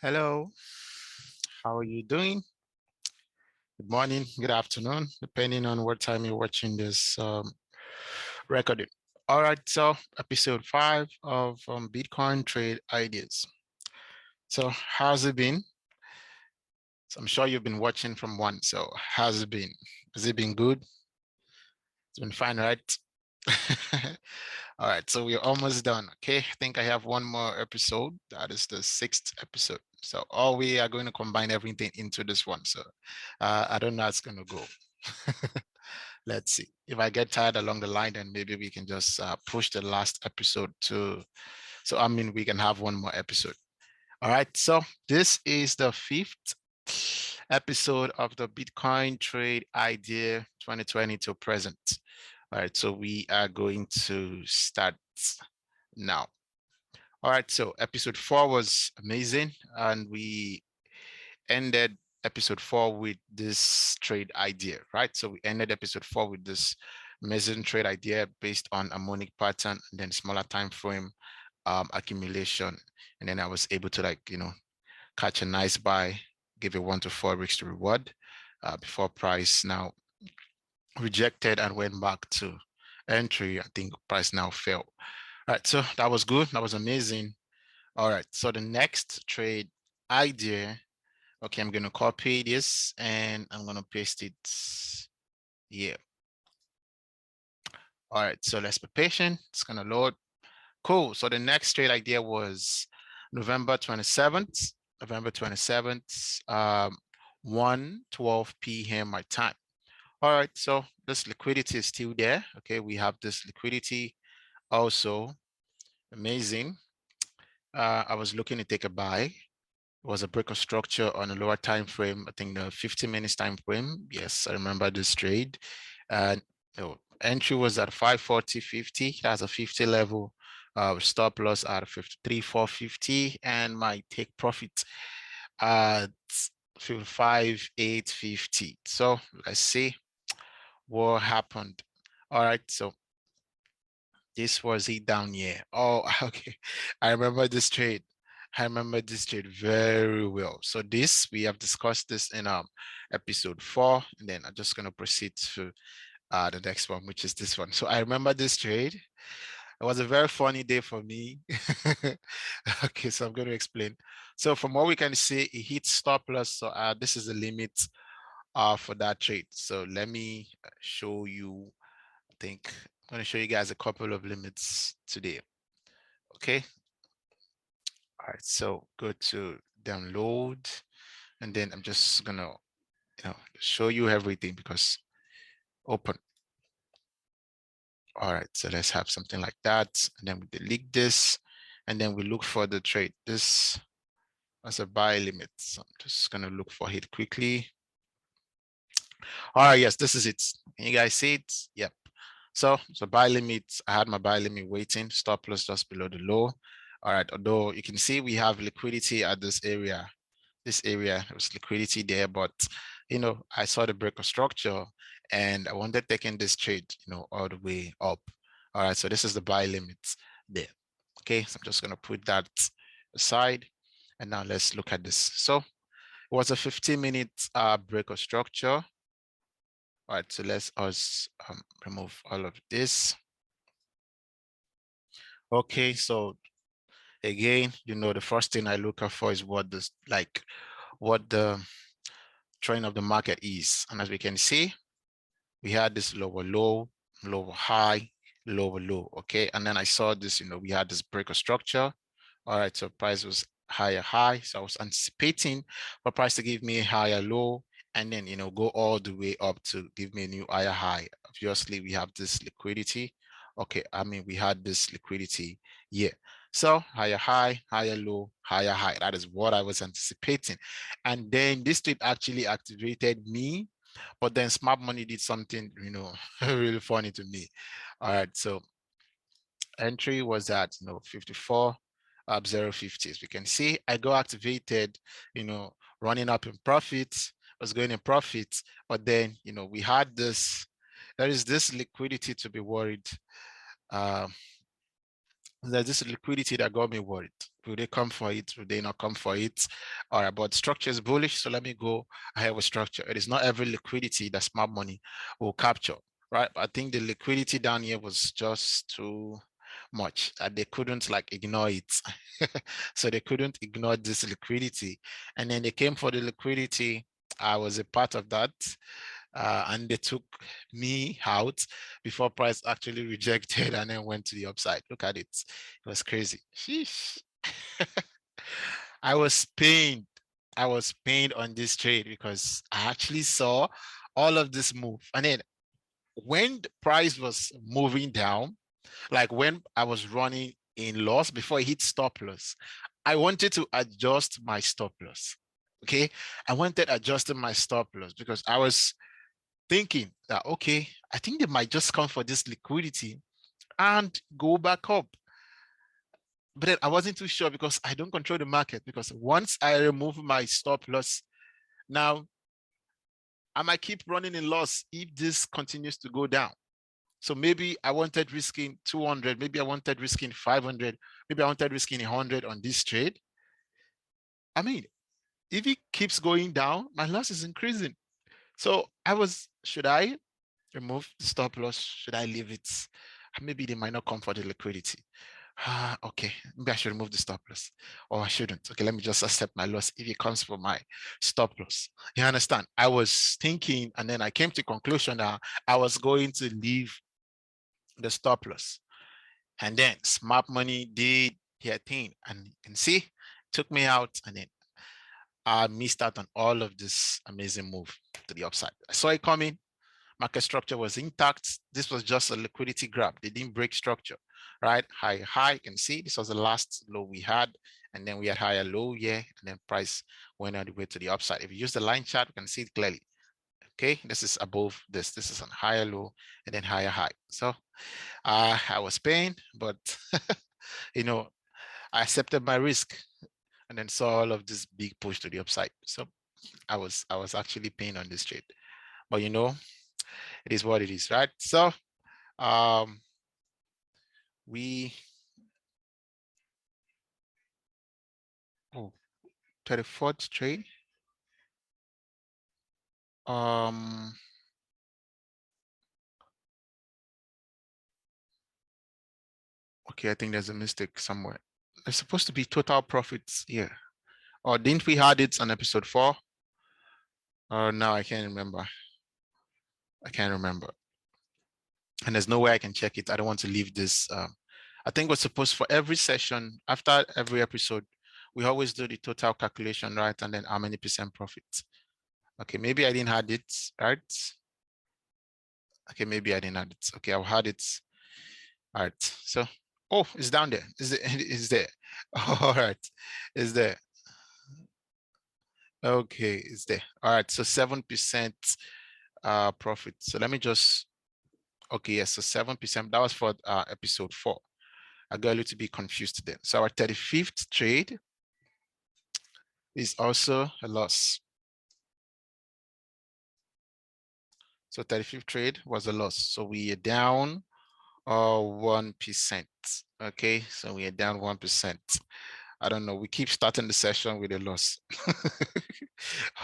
Hello, how are you doing? Good morning, good afternoon, depending on what time you're watching this recording. All right, so episode 5 of Bitcoin trade ideas. So how's it been? So I'm sure you've been watching from one. So how's it been? Has it been good? It's been fine, right? All right, so we're almost done. Okay, I think I have one more episode. That is the 6th episode. So all we are going to combine everything into this one. So I don't know how it's going to go. Let's see. If I get tired along the line, then maybe we can just push the last episode to. So I mean, we can have one more episode. All right. So this is the 5th episode of the Bitcoin trade idea 2020 to present. All right, so we are going to start now. All right, so episode 4 was amazing, and we ended episode 4 with this trade idea, right? So we ended episode 4 with this amazing trade idea based on harmonic pattern and then smaller time frame accumulation. And then I was able to, like, catch a nice buy, give it 1 to 4 weeks to reward before price now rejected and went back to entry. I think price now fell. All right, so that was good. That was amazing. All right, so the next trade idea. Okay, I'm going to copy this and I'm going to paste it here. All right, so let's be patient. It's going to load. Cool. So the next trade idea was November 27th, November 27th, 1:12 p.m. my time. All right, so this liquidity is still there. Okay, we have this liquidity also. Amazing. I was looking to take a buy. It was a break of structure on a lower time frame. I think the 50 minutes time frame. Yes, I remember this trade. And entry was at 540.50. That's a 50 level. Stop loss at 53.450, and my take profit at 55.850. So let's see what happened. All right, so this was it down here. Oh, okay. I remember this trade. I remember this trade very well. So this, we have discussed this in episode 4, and then I'm just going to proceed to the next one, which is this one. So I remember this trade. It was a very funny day for me. Okay, so I'm going to explain. So from what we can see, it hit stop loss. So this is the limit for that trade. So let me show you. I think I'm going to show you guys a couple of limits today. Okay. All right. So go to download, and then I'm just gonna, show you everything because open. All right. So let's have something like that, and then we delete this, and then we look for the trade. This as a buy limit. So I'm just gonna look for it quickly. All right, yes, this is it. Can you guys see it? Yep. So buy limit, I had my buy limit waiting, stop loss just below the low. All right, although you can see we have liquidity at this area. There was liquidity there, but I saw the break of structure and I wanted taking this trade, all the way up. All right, so this is the buy limit there. Okay, so I'm just gonna put that aside. And now let's look at this. So it was a 15-minute break of structure. All right, so let's us remove all of this. Okay, so again, the first thing I look out for is what the trend of the market is. And as we can see, we had this lower low, lower high, lower low. Okay, and then I saw this, we had this break of structure. All right, so price was higher high. So I was anticipating for price to give me a higher low and then, go all the way up to give me a new higher high. Obviously, we have this liquidity. Okay, I mean, we had this liquidity here. So higher high, higher low, higher high. That is what I was anticipating. And then this trade actually activated me, but then smart money did something, really funny to me. All right, so entry was at 54 up 050. As we can see, I got activated, running up in profits, was going in profits, but then we had this, there is this liquidity to be worried. There's this liquidity that got me worried. Will they come for it? Will they not come for it? All right, but structure is bullish, so let me go ahead with structure. It is not every liquidity that smart money will capture, right? I think the liquidity down here was just too much and they couldn't like ignore it. So they couldn't ignore this liquidity, and then they came for the liquidity. I was a part of that, and they took me out before price actually rejected and then went to the upside. Look at it. It was crazy. Sheesh. I was pained. I was pained on this trade because I actually saw all of this move. And then when the price was moving down, like when I was running in loss before it hit stop loss, I wanted to adjust my stop loss. Okay. I wanted adjusting my stop loss because I was thinking that, okay, I think they might just come for this liquidity and go back up. But then I wasn't too sure because I don't control the market, because once I remove my stop loss, now I might keep running in loss if this continues to go down. So maybe I wanted risking 200, maybe I wanted risking 500, maybe I wanted risking 100 on this trade. I mean, if it keeps going down, my loss is increasing. So should I remove the stop loss? Should I leave it? Maybe they might not come for the liquidity. Okay, maybe I should remove the stop loss, or I shouldn't. Okay, let me just accept my loss if it comes for my stop loss. You understand? I was thinking, and then I came to conclusion that I was going to leave the stop loss. And then smart money did their thing, and you can see, took me out, and then I missed out on all of this amazing move to the upside. I saw it coming. Market structure was intact. This was just a liquidity grab. They didn't break structure, right? High, you can see this was the last low we had, and then we had higher low here, and then price went all the way to the upside. If you use the line chart, we can see it clearly. Okay, this is above this. This is on higher low and then higher high. So I was paying, but I accepted my risk and then saw all of this big push to the upside. So I was actually paying on this trade, but it is what it is, right? So we Oh, 34th trade. Okay, I think there's a mistake somewhere. It's supposed to be total profits here. Or didn't we had it on episode 4? Or no, I can't remember. I can't remember. And there's no way I can check it. I don't want to leave this. I think we're supposed for every session, after every episode, we always do the total calculation, right? And then how many percent profit. Okay, maybe I didn't have it, right? Okay, maybe I didn't have it. Okay, I'll have it. All right. So, oh, it's down there. Is it? Is there? All right. Is there? Okay, it's there. All right. So 7% profit. So let me just. Okay, yes. So 7%. That was for episode 4. I got a little bit confused then. So our 35th trade is also a loss. So 35th trade was a loss. So we are down 1%. Okay, so we are down 1%. I don't know. We keep starting the session with a loss.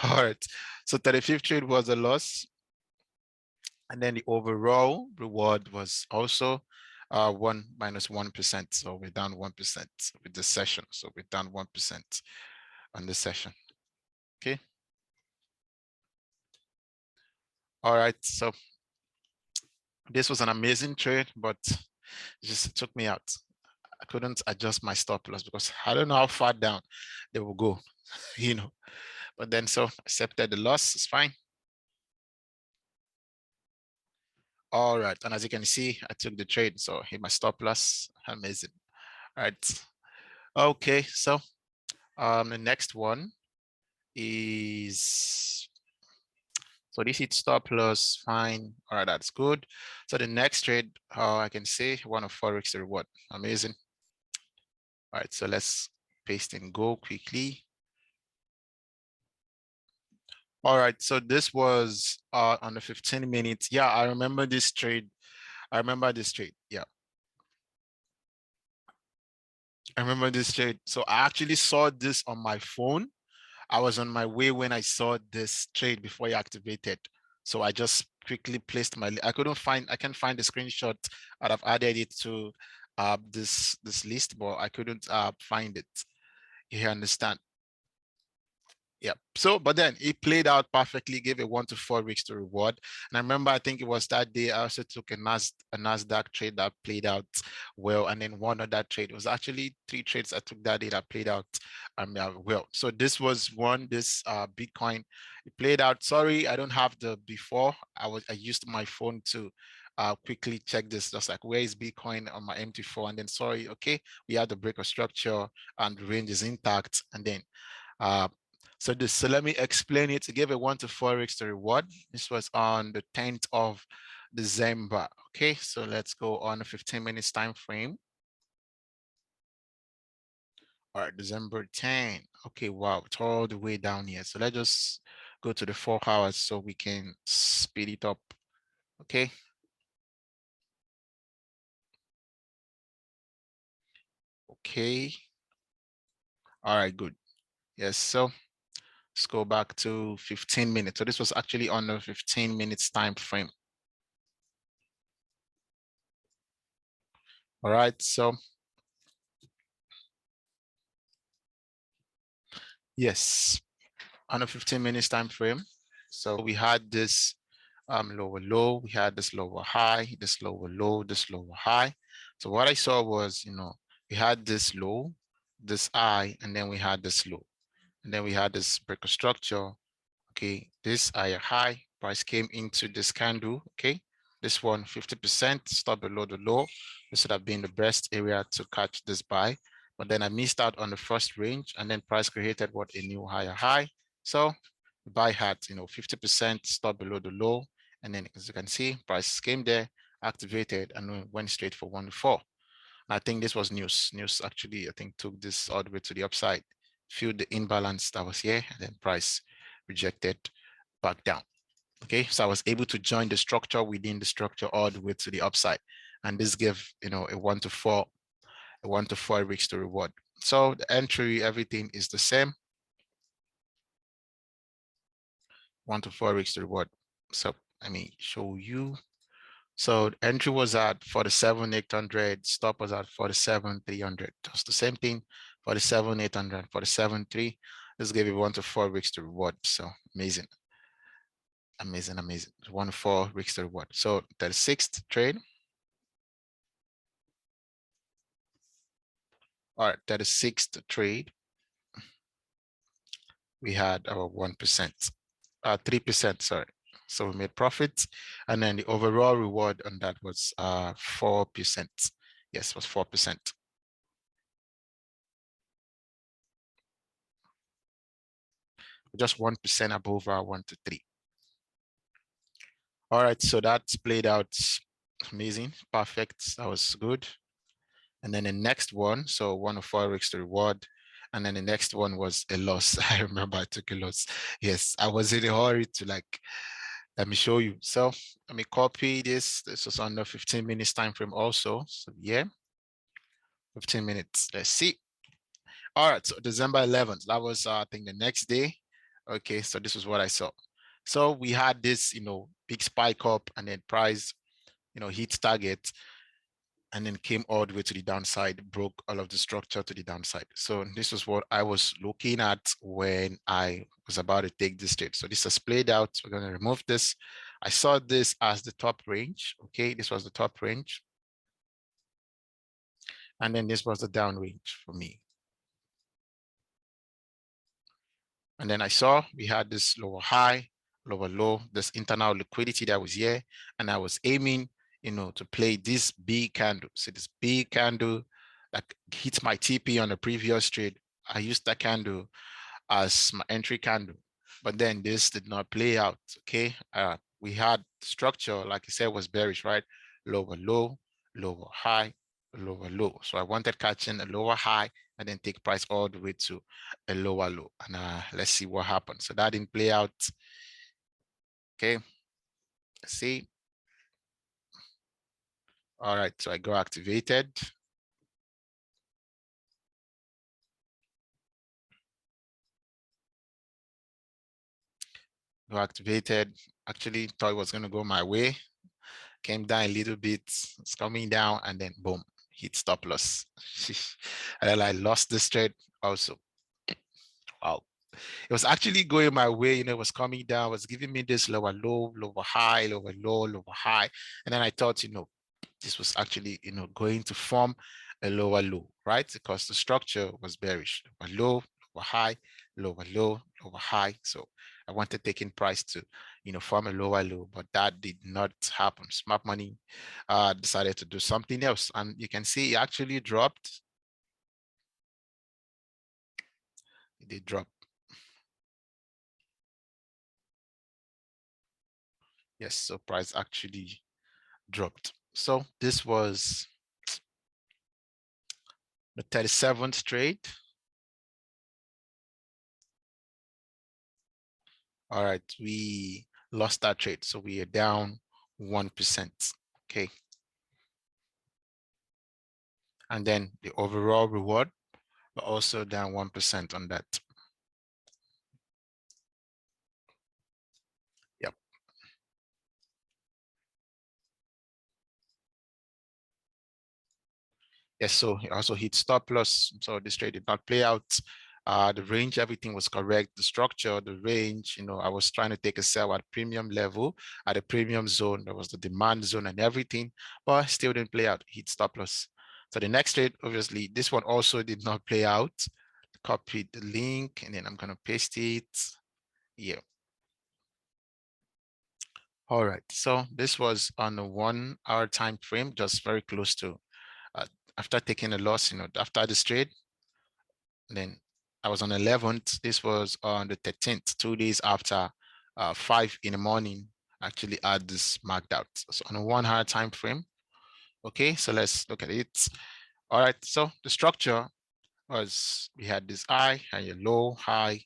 All right. So 35th trade was a loss. And then the overall reward was also 1 minus 1%. So we're down 1% with the session. So we're down 1% on the session. Okay. All right. So this was an amazing trade, but it just took me out. I couldn't adjust my stop loss because I don't know how far down they will go, you know. But then so accepted the loss, it's fine. All right, and as you can see, I took the trade, so hit my stop loss. Amazing. All right. Okay, so the next one is so this hit stop loss, fine. All right, that's good. So the next trade, I can say one of Forex reward. Amazing. All right, so let's paste and go quickly. All right, so this was on the 15 minutes. Yeah, I remember this trade. I remember this trade. Yeah, I remember this trade. So I actually saw this on my phone. I was on my way when I saw this trade before you activated. So I just quickly placed my, I can't find the screenshot. I'd have added it to this list, but I couldn't find it. You understand? Yeah. So, but then it played out perfectly, gave a 1 to 4 weeks to reward. And I remember, I think it was that day I also took a NASDAQ trade that played out well. And then one other trade, it was actually 3 trades I took that day that played out well. So this was this Bitcoin, it played out. Sorry, I don't have the before. I used my phone to quickly check this, just like where is Bitcoin on my MT4, and then sorry, okay, we had the break of structure and the range is intact, and then uh, so let me explain it. To give a 1 to 4 weeks to reward. This was on the 10th of December. Okay, so let's go on a 15 minutes time frame. All right, December 10. Okay, wow, it's all the way down here. So let's just go to the 4 hours so we can speed it up. Okay. Okay. All right, good. Yes, so let's go back to 15 minutes. So this was actually on the 15 minutes time frame. All right, so yes, on a 15 minutes time frame. So we had this lower low, we had this lower high, this lower low, this lower high. So what I saw was, we had this low, this high, and then we had this low. And then we had this breaker structure. Okay, this higher high price came into this candle. Okay, this one 50% stop below the low. This would have been the best area to catch this buy, but then I missed out on the first range, and then price created what a new higher high. So the buy had 50% stop below the low, and then as you can see, price came there, activated, and went straight for 1 to 4. I think this was news. News actually, I think, took this all the way to the upside, filled the imbalance that was here, and then price rejected back down. Okay, so I was able to join the structure within the structure all the way to the upside, and this gave a 1 to 4 weeks to reward. So the entry, everything is the same. 1 to 4 weeks to reward. So let me show you. So the entry was at 47,800, stop was at 47,300. Just the same thing, 47,800, 47,300. This gave you 1 to 4 weeks to reward. So amazing, amazing, amazing. 1 to 4 weeks to reward. So 36th trade. All right, 36th trade. We had our 1%, 3%, sorry. So we made profits, and then the overall reward on that was 4%. Yes, it was 4%. Just 1% above our 1 to 3. All right, so that's played out amazing, perfect. That was good. And then the next one, so 1 to 4 weeks to reward. And then the next one was a loss. I remember I took a loss. Yes, I was in a hurry to like, let me show you. So let me copy this. This was under 15 minutes time frame also. So yeah, 15 minutes. Let's see. All right, so December 11th, that was I think the next day. Okay, so this is what I saw. So we had this, big spike up and then price, hit target and then came all the way to the downside, broke all of the structure to the downside. So this was what I was looking at when I was about to take this trade. So this has played out. We're going to remove this. I saw this as the top range. Okay, this was the top range. And then this was the down range for me. And then I saw we had this lower high, lower low, this internal liquidity that was here. And I was aiming, to play this big candle. So this big candle that hit my TP on the previous trade. I used that candle as my entry candle, but then this did not play out. Okay. We had structure, like I said, was bearish, right? Lower low, lower high, lower low. So I wanted catching a lower high and then take price all the way to a lower low. And let's see what happens. So that didn't play out. Okay. Let's see. All right. So I go activated. Go activated. Actually thought it was going to go my way. Came down a little bit. It's coming down and then boom, hit stop loss. And then I lost this trade also. Wow. It was actually going my way, it was coming down, was giving me this lower low, lower high, lower low, lower high. And then I thought, this was actually, going to form a lower low, right? Because the structure was bearish, lower low, lower high, lower low, lower high. So I wanted taking price to, form a lower low, but that did not happen. Smart Money decided to do something else. And you can see it actually dropped. It did drop. Yes, so price actually dropped. So this was the 37th trade. All right, we lost that trade. So we are down 1%. Okay. And then the overall reward, we're also down 1% on that. Yep. Yes, so it also hit stop loss. So this trade did not play out. The range, everything was correct. The structure, the range, I was trying to take a sell at premium level, at a premium zone. There was the demand zone and everything, but still didn't play out. Hit stop loss. So the next trade, obviously, this one also did not play out. Copy the link, and then I'm going to paste it here. All right. So this was on a 1 hour time frame, just very close to after taking a loss, after this trade. Then I was on 11th. This was on the 13th, 2 days after 5 in the morning. Actually had this marked out. So on a 1 hour time frame. Okay, so let's look at it. All right, so the structure was we had this high and a low, high,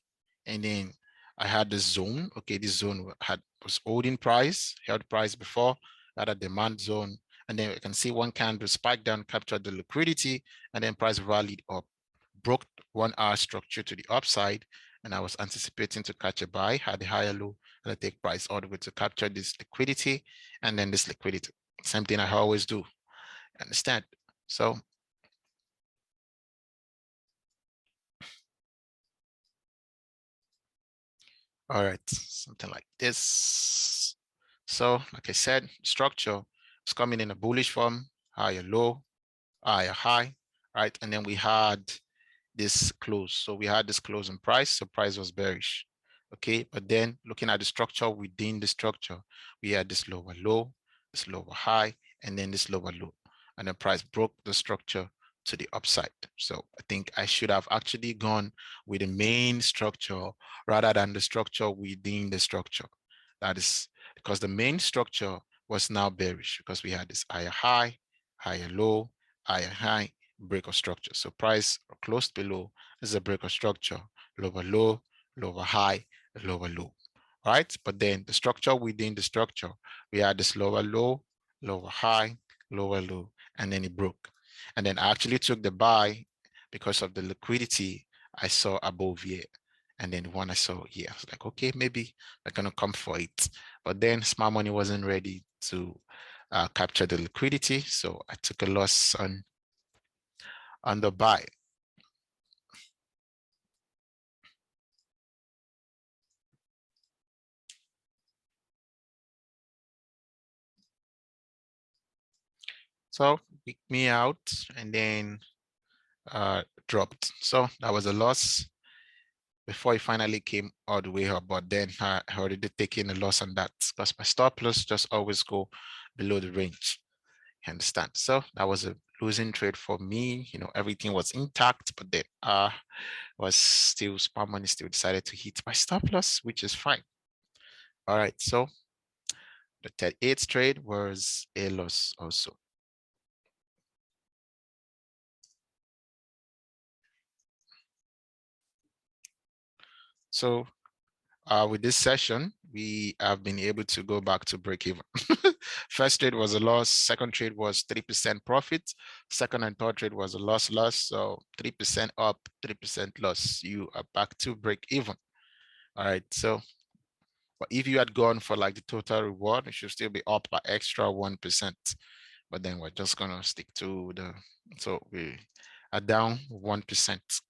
and then I had this zone. Okay, this zone was holding price, held price before, had a demand zone, and then you can see one candle spike down, captured the liquidity, and then price rallied up, broke 1 hour structure to the upside, and I was anticipating to catch a buy, had a higher low, and I take price all the way to capture this liquidity and then this liquidity. Same thing I always do. Understand? So all right, something like this. So like I said, structure is coming in a bullish form, higher low, higher high, right? And then we had this close. So we had this closing price, so price was bearish. Okay, but then looking at the structure within the structure, we had this lower low, this lower high, and then this lower low. And the price broke the structure to the upside. So I think I should have actually gone with the main structure rather than the structure within the structure. That is because the main structure was now bearish because we had this higher high, higher low, higher high, break of structure. So price closed below is a break of structure, lower low, lower high, lower low, right? But then the structure within the structure, we had this lower low, lower high, lower low, and then it broke. And then I actually took the buy because of the liquidity I saw above here. And then one I saw here, I was like, okay, maybe we're gonna come for it. But then smart money wasn't ready to capture the liquidity. So I took a loss on the buy. So picked me out and then dropped. So that was a loss before it finally came all the way up. But then I already taken a loss on that because my stop loss just always go below the range. You understand? So that was a losing trade for me. You know, everything was intact, but then was still smart money still decided to hit my stop loss, which is fine. All right, so the 38th trade was a loss also. So with this session, we have been able to go back to break even. First trade was a loss. Second trade was 3% profit. Second and third trade was a loss. So 3% up, 3% loss. You are back to break even. All right. So, but if you had gone for like the total reward, it should still be up by extra 1%. But then we're just gonna stick to the, so we are down 1%.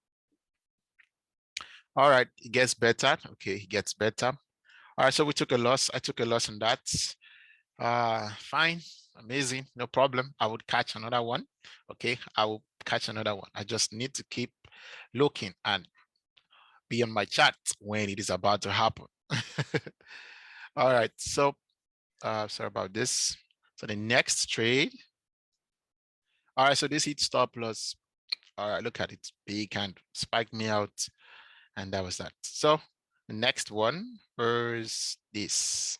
All right, it gets better. Okay, it gets better. All right, so we took a loss. I took a loss on that. Fine, amazing, no problem. I would catch another one. Okay, I will catch another one. I just need to keep looking and be on my chat when it is about to happen. All right, so sorry about this. So the next trade. All right, so this hit stop loss. All right, look at it, big and spiked me out, and that was that. So the next one was this.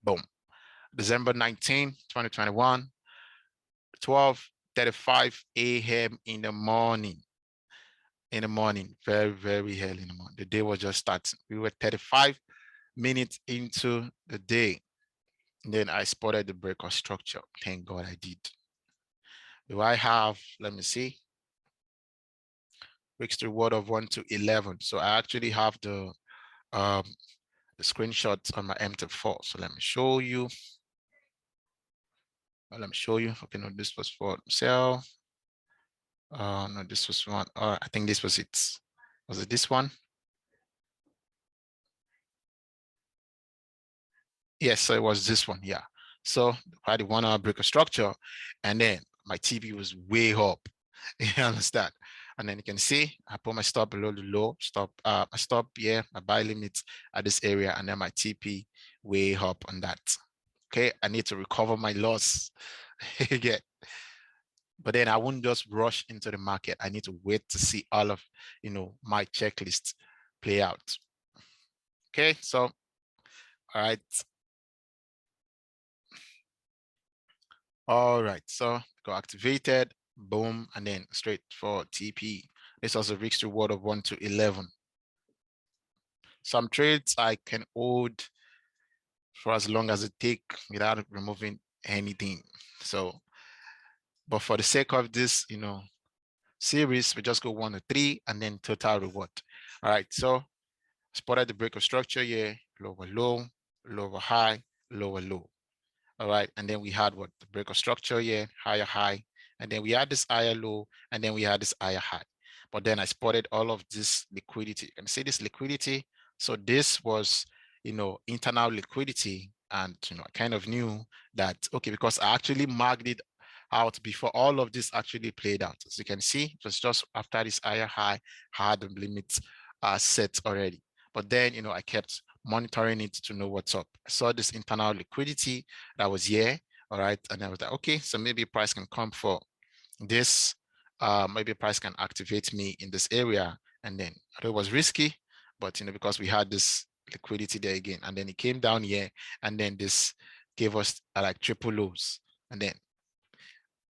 Boom. December 19, 2021, 12:35 a.m. in the morning. Very, very early in the morning. The day was just starting. We were 35 minutes into the day. And then I spotted the break of structure. Thank God I did. Do I have, let me see, risk reward of 1 to 11. So I actually have the screenshots on my M4. So let me show you. Let me show you. Okay, no, this was for sale. No, this was one. I think this was it. Was it this one? Yes, so it was this one. Yeah. So I had the 1 hour break of structure, and then my TP was way up. You understand? And then you can see I put my stop below the low, my stop here, my buy limits at this area, and then my TP way up on that. Okay, I need to recover my loss again. But then I wouldn't just rush into the market. I need to wait to see all of, my checklist play out. Okay, so all right. All right, so got activated, boom, and then straight for TP. This was a risk reward of 1 to 11. Some trades I can hold for as long as it take without removing anything. So But for the sake of this, series, we just go 1 to 3 and then total reward. All right, so spotted the break of structure here, lower low, lower high, lower low. All right, and then we had what? The break of structure here, higher high, and then we had this higher low, and then we had this higher high. But then I spotted all of this liquidity. You can see this liquidity. So this was, internal liquidity. And, I kind of knew that, okay, because I actually marked it out before all of this actually played out. As you can see, it was just after this higher high, had the limits set already. But then, I kept monitoring it to know what's up. I saw this internal liquidity that was here, all right, and I was like, okay, so maybe price can come for this, maybe price can activate me in this area. And then it was risky, but because we had this liquidity there again, and then it came down here, and then this gave us like triple lows. And then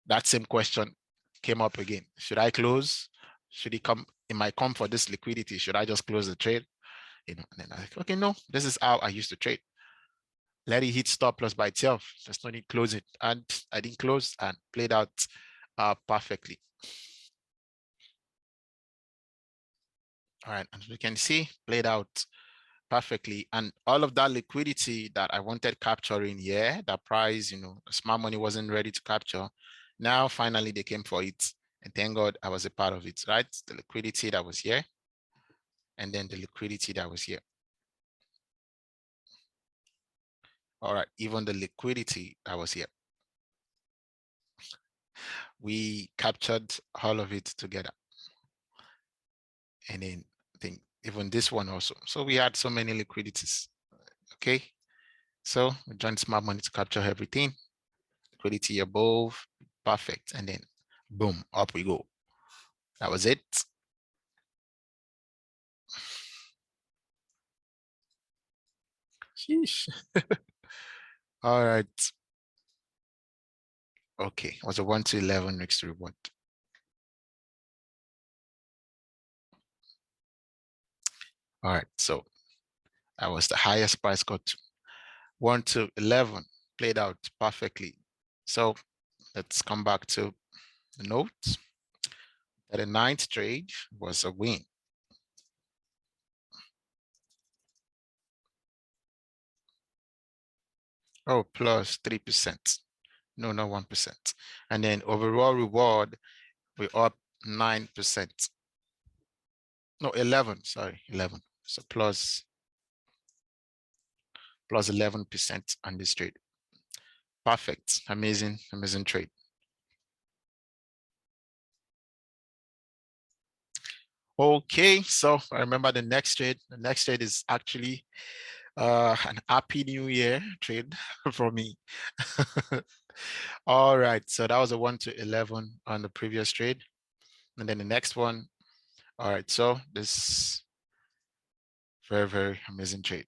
that same question came up again. Should I close? Should it come? It might come for this liquidity. Should I just close the trade? And then I like, okay, no, this is how I used to trade. Let it hit stop loss by itself. Just don't need to close it. And I didn't close and played out perfectly. All right, as we can see, played out perfectly. And all of that liquidity that I wanted capturing here, that price, smart money wasn't ready to capture. Now, finally, they came for it. And thank God I was a part of it, right? The liquidity that was here, and then the liquidity that was here. All right, even the liquidity that was here. We captured all of it together. And then I think even this one also. So we had so many liquidities. Okay. So we joined smart money to capture everything. Liquidity above, perfect. And then boom, up we go. That was it. Sheesh. All right. Okay, it was a 1 to 11 next reward. All right, so that was the highest price got to 1 to 11, played out perfectly. So let's come back to the notes. The ninth trade was a win. Oh, plus 3%. No, not 1%. And then overall reward, we're up 9%. No, 11, sorry, 11. So plus 11% on this trade. Perfect. Amazing, amazing trade. Okay, so I remember the next trade. The next trade is actually an happy new year trade for me. All right, so that was a 1 to 11 on the previous trade. And then the next one. All right, so this very, very amazing trade.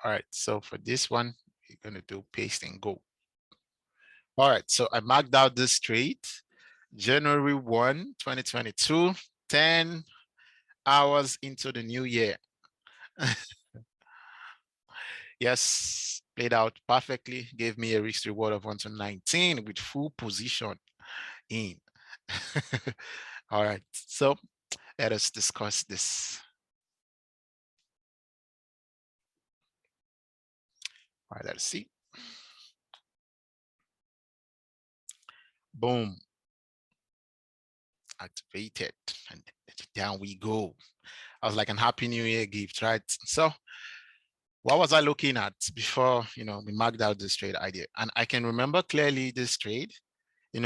All right, so for this one, we're going to do paste and go. All right, so I marked out this trade, January 1, 2022, 10 hours into the new year. Yes, played out perfectly, gave me a risk reward of 1 to 19 with full position in. All right, so let us discuss this. All right, let's see. Boom. Activated. And down we go. I was like an happy new year gift, right? So what was I looking at before, we marked out this trade idea? And I can remember clearly this trade, it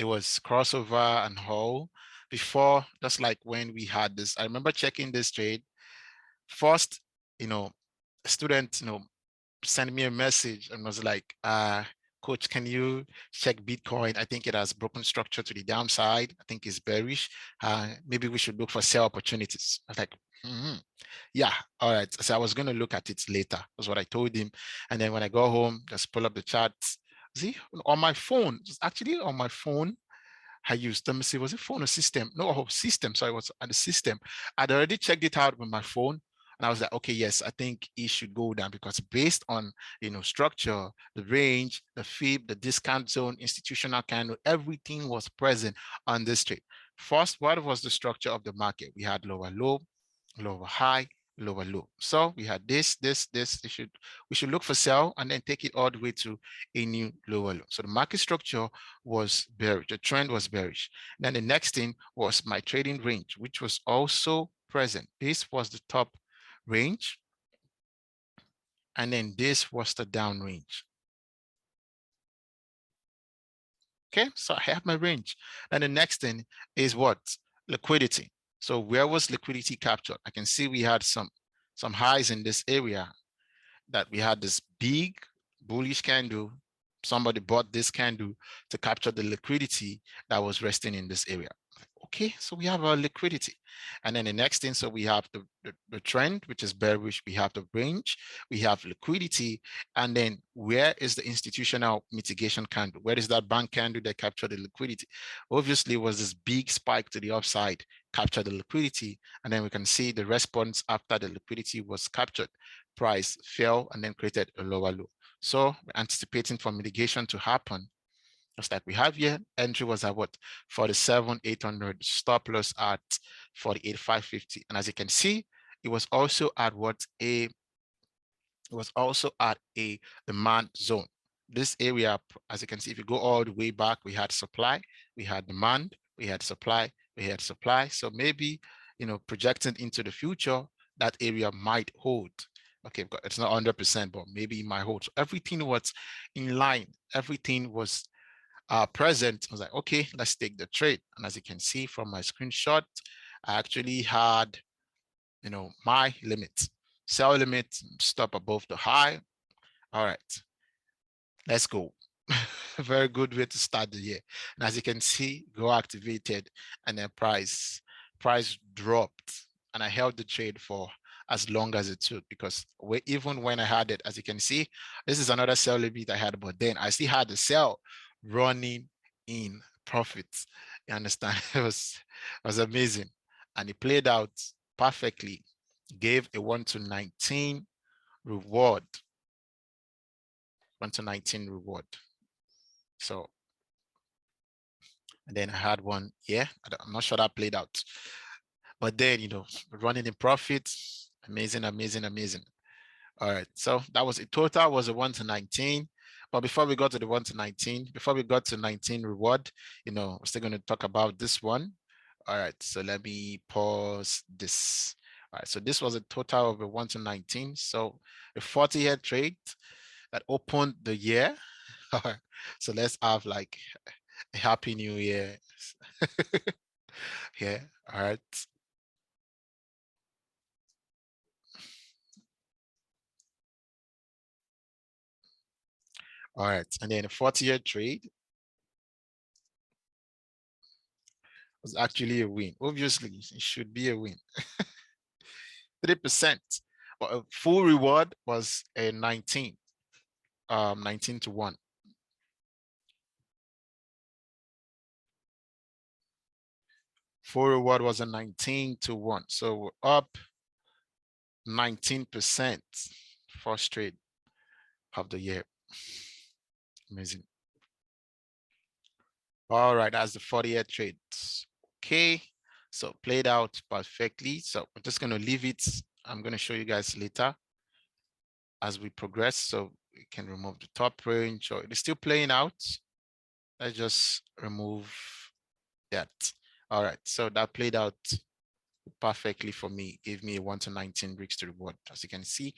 was crossover and whole before, just like when we had this. I remember checking this trade first, a student, sent me a message and was like, coach, can you check Bitcoin? I think it has broken structure to the downside. I think it's bearish. Maybe we should look for sell opportunities. I was like, yeah, all right. So I was going to look at it later. That's what I told him. And then when I go home, just pull up the charts. See, on my phone, it's actually on my phone. I used, let me see, was it phone or system? No, system. Sorry, it was on the system. I'd already checked it out with my phone. And I was like, okay, yes, I think it should go down because based on, structure, the range, the fib, the discount zone, institutional candle, everything was present on this trade. First, what was the structure of the market? We had lower low, lower high, lower low. So we had this. We should look for sell and then take it all the way to a new lower low. So the market structure was bearish. The trend was bearish. Then the next thing was my trading range, which was also present. This was the top range. And then this was the down range. Okay, so I have my range. And the next thing is what? Liquidity. So where was liquidity captured? I can see we had some highs in this area, that we had this big bullish candle. Somebody bought this candle to capture the liquidity that was resting in this area. Okay, so we have our liquidity. And then the next thing, so we have the trend, which is bearish. We have the range, we have liquidity. And then where is the institutional mitigation candle? Where is that bank candle that captured the liquidity? Obviously, it was this big spike to the upside, captured the liquidity. And then we can see the response after the liquidity was captured. Price fell and then created a lower low. So we're anticipating for mitigation to happen. Just like we have here, entry was at what? 47,800, stop loss at 48,550. And as you can see, it was also at what? It was also at a demand zone. This area, as you can see, if you go all the way back, we had supply, we had demand, we had supply, we had supply. So maybe, projecting into the future, that area might hold. Okay, it's not 100%, but maybe it might hold. So everything was in line. Everything was present. I was like, okay, let's take the trade. And as you can see from my screenshot, I actually had, my limit, sell limit, stop above the high. All right, let's go. Very good way to start the year. And as you can see, go activated and then price dropped. And I held the trade for as long as it took, because even when I had it, as you can see, this is another sell limit I had, but then I still had the sell running in profits. You understand? It was amazing. And it played out perfectly. Gave a 1 to 19 reward. 1 to 19 reward. So, and then I had one, yeah, I'm not sure that played out. But then, running in profit, amazing, amazing, amazing. All right, so that was, it total was a 1 to 19. But before we got to the 1 to 19, before we got to 19 reward, we're still going to talk about this one. All right, so let me pause this. All right, so this was a total of a 1 to 19. So a 40-year trade that opened the year. So let's have like a happy new year. Yeah, all right. All right, and then a 40-year trade was actually a win. Obviously, it should be a win. 3%. But a full reward was a 19, 19 to 1. Full reward was a 19 to 1. So we're up 19% first trade of the year. Amazing. All right, that's the 40-year trade. Okay, so played out perfectly. So we're just going to leave it. I'm going to show you guys later as we progress. So we can remove the top range, or it's still playing out. Let's just remove that. All right, so that played out perfectly for me, gave me a 1 to 19 risk to reward. As you can see,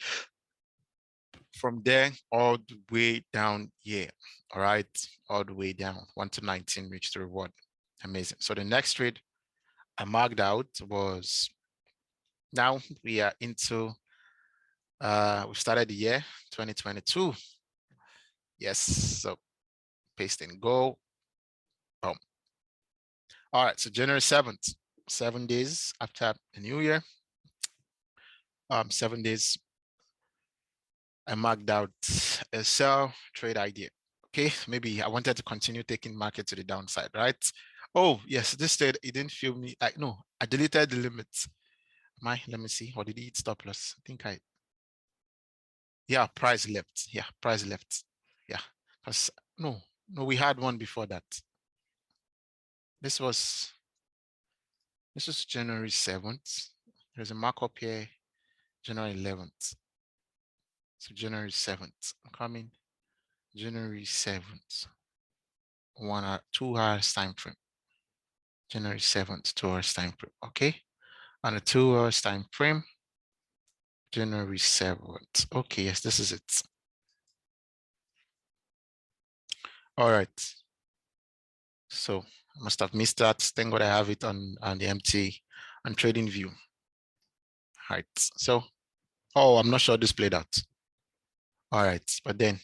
from there all the way down here. All right, all the way down, 1 to 19 risk to reward. Amazing. So the next trade I marked out was, now we are into, we started the year 2022. Yes, so paste and go. Boom. All right, so January 7th, 7 days after the new year, 7 days, I marked out a sell trade idea. Okay, maybe I wanted to continue taking market to the downside, right? Oh, yes, this trade, it didn't feel me. No, I deleted the limits. Let me see. Or did he hit stop loss? I think yeah, price left. Yeah, price left. Yeah, because no, we had one before that. This was January 7th. There's a markup here, January 11th. So January 7th. I'm coming January 7th. 2 hours time frame. January 7th, 2 hours time frame. Okay. On a 2 hours time frame, January 7th. Okay, yes, this is it. All right. So I must have missed that. Thank God I have it on the MT and trading view. All right. So, oh, I'm not sure this played out. All right, but then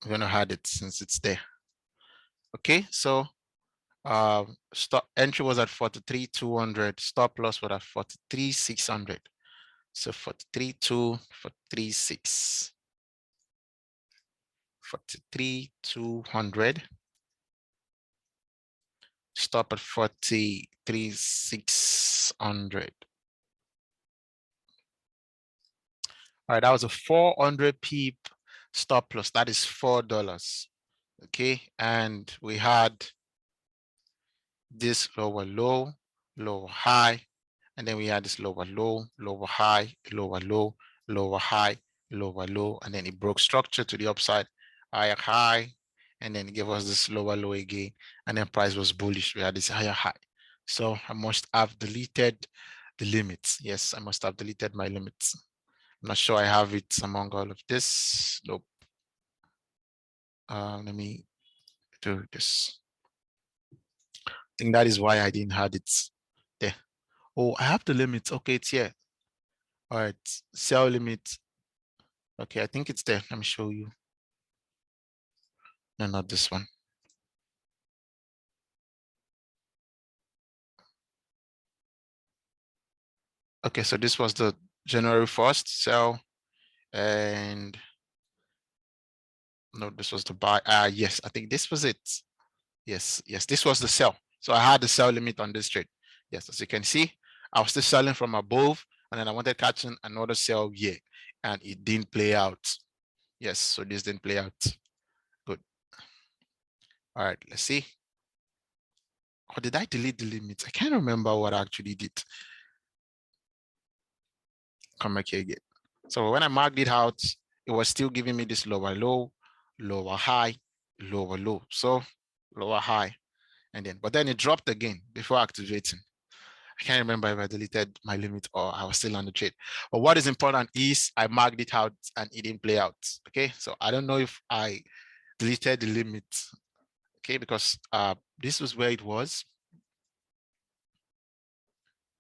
we're gonna hide it since it's there. Okay, so stop entry was at 43,200, stop loss was at 43,600. So 43,200, 43,600, 43,200, stop at 43,600. All right, that was a 400 pip stop loss. That is $4. Okay, and we had this lower low, lower high, and then we had this lower low, lower high, lower low, lower high, lower low, and then it broke structure to the upside, higher high, and then it gave us this lower low again, and then price was bullish. We had this higher high. So I must have deleted the limits. Yes, I must have deleted my limits. I'm not sure I have it among all of this. Nope. Let me do this. I think that is why I didn't have it there. Oh, I have the limit. Okay, it's here. All right, sell limit. Okay, I think it's there. Let me show you. No, not this one. Okay, so this was the January 1st sell, and no, this was the buy. Yes, I think this was it. Yes, this was the sell. So I had the sell limit on this trade. Yes, as you can see, I was still selling from above, and then I wanted catching another sell here, and it didn't play out. Yes, so this didn't play out. Good. All right, let's see. Or did I delete the limit? I can't remember what I actually did. Come back here again. So when I marked it out, it was still giving me this lower low, lower high, lower low. So lower high, and then, but then it dropped again before activating. I can't remember if I deleted my limit or I was still on the trade. But what is important is I marked it out and it didn't play out. Okay, so I don't know if I deleted the limit. Okay, because this was where it was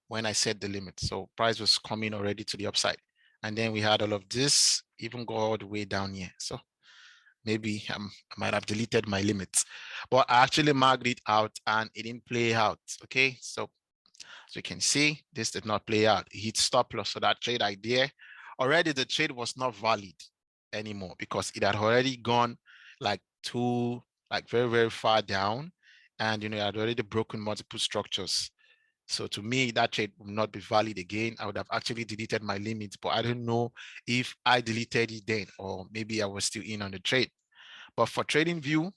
when I set the limit. So price was coming already to the upside. And then we had all of this even go all the way down here. So maybe I might have deleted my limits, but I actually marked it out and it didn't play out. Okay, so as you can see, this did not play out. It hit stop loss. So that trade idea, already the trade was not valid anymore because it had already gone like very, very far down. And it had already broken multiple structures. So to me, that trade will not be valid again. I would have actually deleted my limits, but I don't know if I deleted it then, or maybe I was still in on the trade. But for trading view,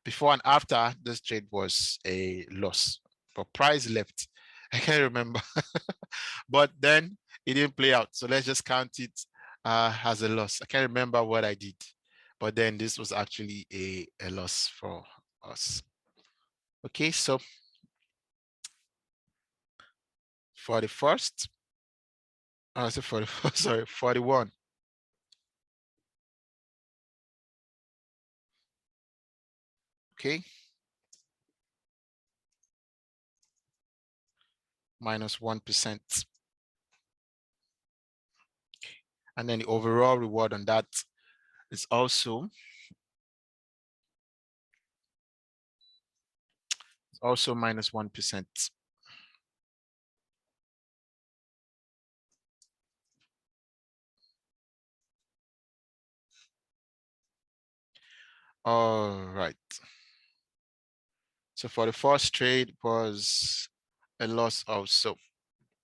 before and after, this trade was a loss, but price left. I can't remember, but then it didn't play out. So let's just count it as a loss. I can't remember what I did, but then this was actually a loss for us. Okay, so for the first, I said for the first, sorry, 41. Okay, minus 1%. And then the overall reward on that is also minus 1%. All right. So for the first trade was a loss also.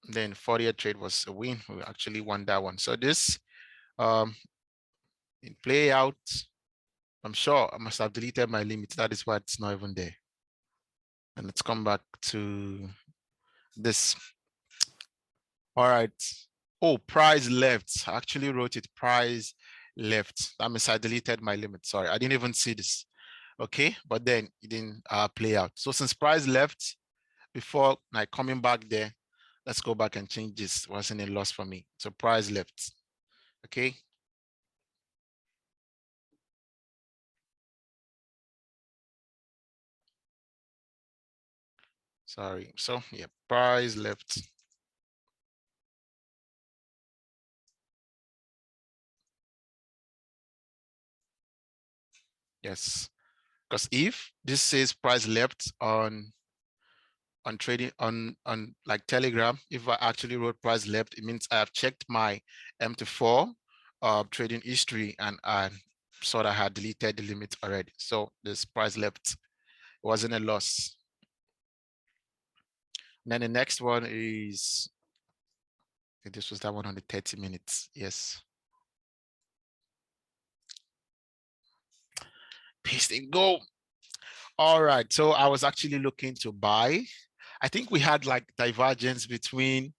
Then 40th trade was a win. We actually won that one. So this in play out, I'm sure I must have deleted my limit. That is why it's not even there. And let's come back to this. All right. Oh, price left. I actually wrote it price left. That means I deleted my limit. Sorry, I didn't even see this. Okay, but then it didn't play out. So since price left, before like coming back there, let's go back and change this. It wasn't a loss for me. So price left. Okay. Sorry. So yeah, price left. Yes. Because if this says price left on trading on like Telegram, if I actually wrote price left, it means I have checked my MT4 trading history and I saw that I had deleted the limit already. So this price left wasn't a loss. And then the next one is, I think this was that one on the 30 minutes. Yes. Paste and go. All right. So I was actually looking to buy. I think we had like divergence between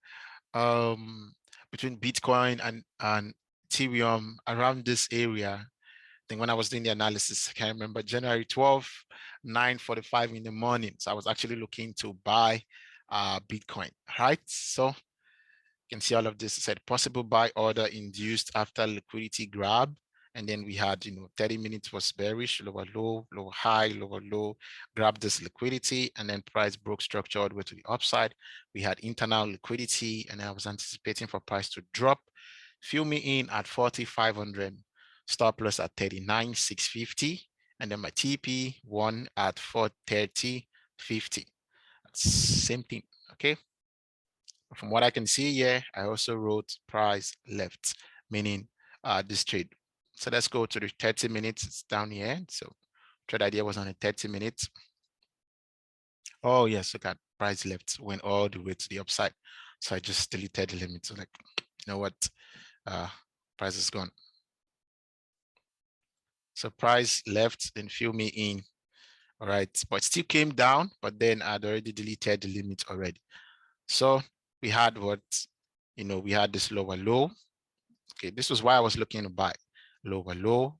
Bitcoin and Ethereum around this area. I think when I was doing the analysis, I can't remember, January 12th, 9:45 in the morning. So I was actually looking to buy Bitcoin, right? So you can see all of this. It said possible buy order induced after liquidity grab. And then we had, 30 minutes was bearish, lower low, lower high, lower low, grab this liquidity, and then price broke structure all the way to the upside. We had internal liquidity, and I was anticipating for price to drop. Fill me in at 4,500, stop loss at 39,650, and then my TP one at 430.50. Same thing, okay? From what I can see here, I also wrote price left, meaning this trade. So let's go to the 30 minutes. It's down here. So trade idea was on the 30 minutes. Oh yes, look at price left, went all the way to the upside. So I just deleted the limit. So like, you know what? Price is gone. So price left, then fill me in. All right, but it still came down, but then I'd already deleted the limit already. So we had what, we had this lower low. Okay, this was why I was looking to buy lower low.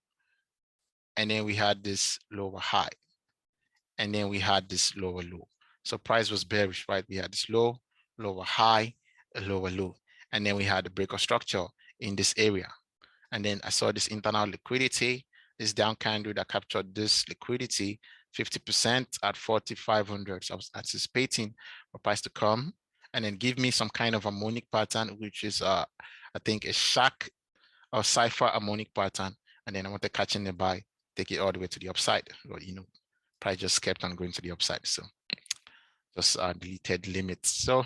And then we had this lower high. And then we had this lower low. So price was bearish, right? We had this low, lower high, a lower low. And then we had the breaker structure in this area. And then I saw this internal liquidity, this down candle that captured this liquidity, 50% at 4,500. So I was anticipating for price to come and then give me some kind of harmonic pattern, which is, I think, a shark or cipher harmonic pattern. And then I want to catch in the buy, take it all the way to the upside. But, price just kept on going to the upside. So just deleted limits. So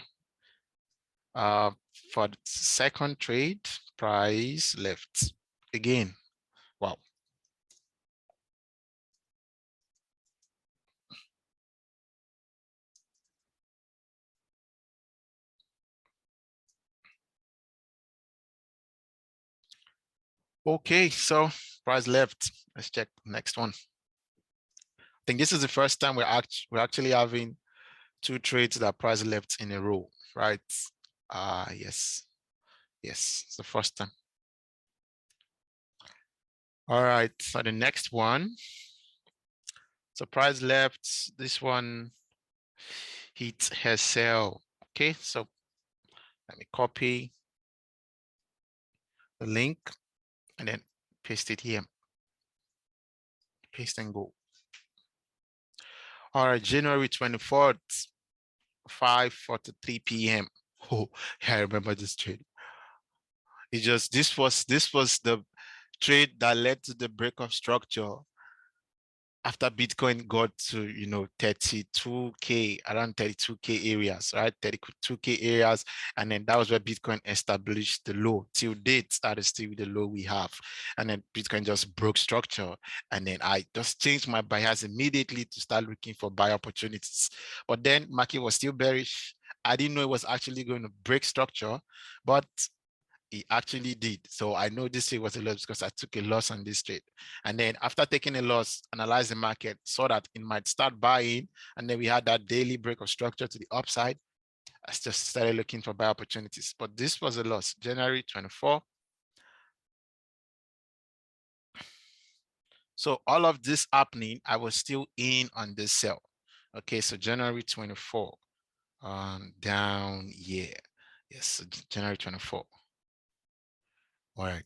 for the second trade, price left again. Wow. Okay, so price left. Let's check next one. I think this is the first time we're actually having two trades that price left in a row, right? Yes, it's the first time. All right, so the next one. So price left. This one hit her sell. Okay, so let me copy the link and then paste it here. Paste and go. All right, January 24th, 5:43 p.m. Oh, yeah, I remember this trade. It just this was the trade that led to the break of structure after Bitcoin got to 32K, around 32K areas, right? 32K areas, and then that was where Bitcoin established the low. Till date, that is still the low we have. And then Bitcoin just broke structure, and then I just changed my bias immediately to start looking for buy opportunities. But then market was still bearish, I didn't know it was actually going to break structure, but it actually did. So I know this trade was a loss because I took a loss on this trade. And then after taking a loss, analyzed the market, saw that it might start buying. And then we had that daily break of structure to the upside. I just started looking for buy opportunities. But this was a loss, January 24. So all of this happening, I was still in on this sell. Okay, so January 24, down here. Yes, so January 24. All right,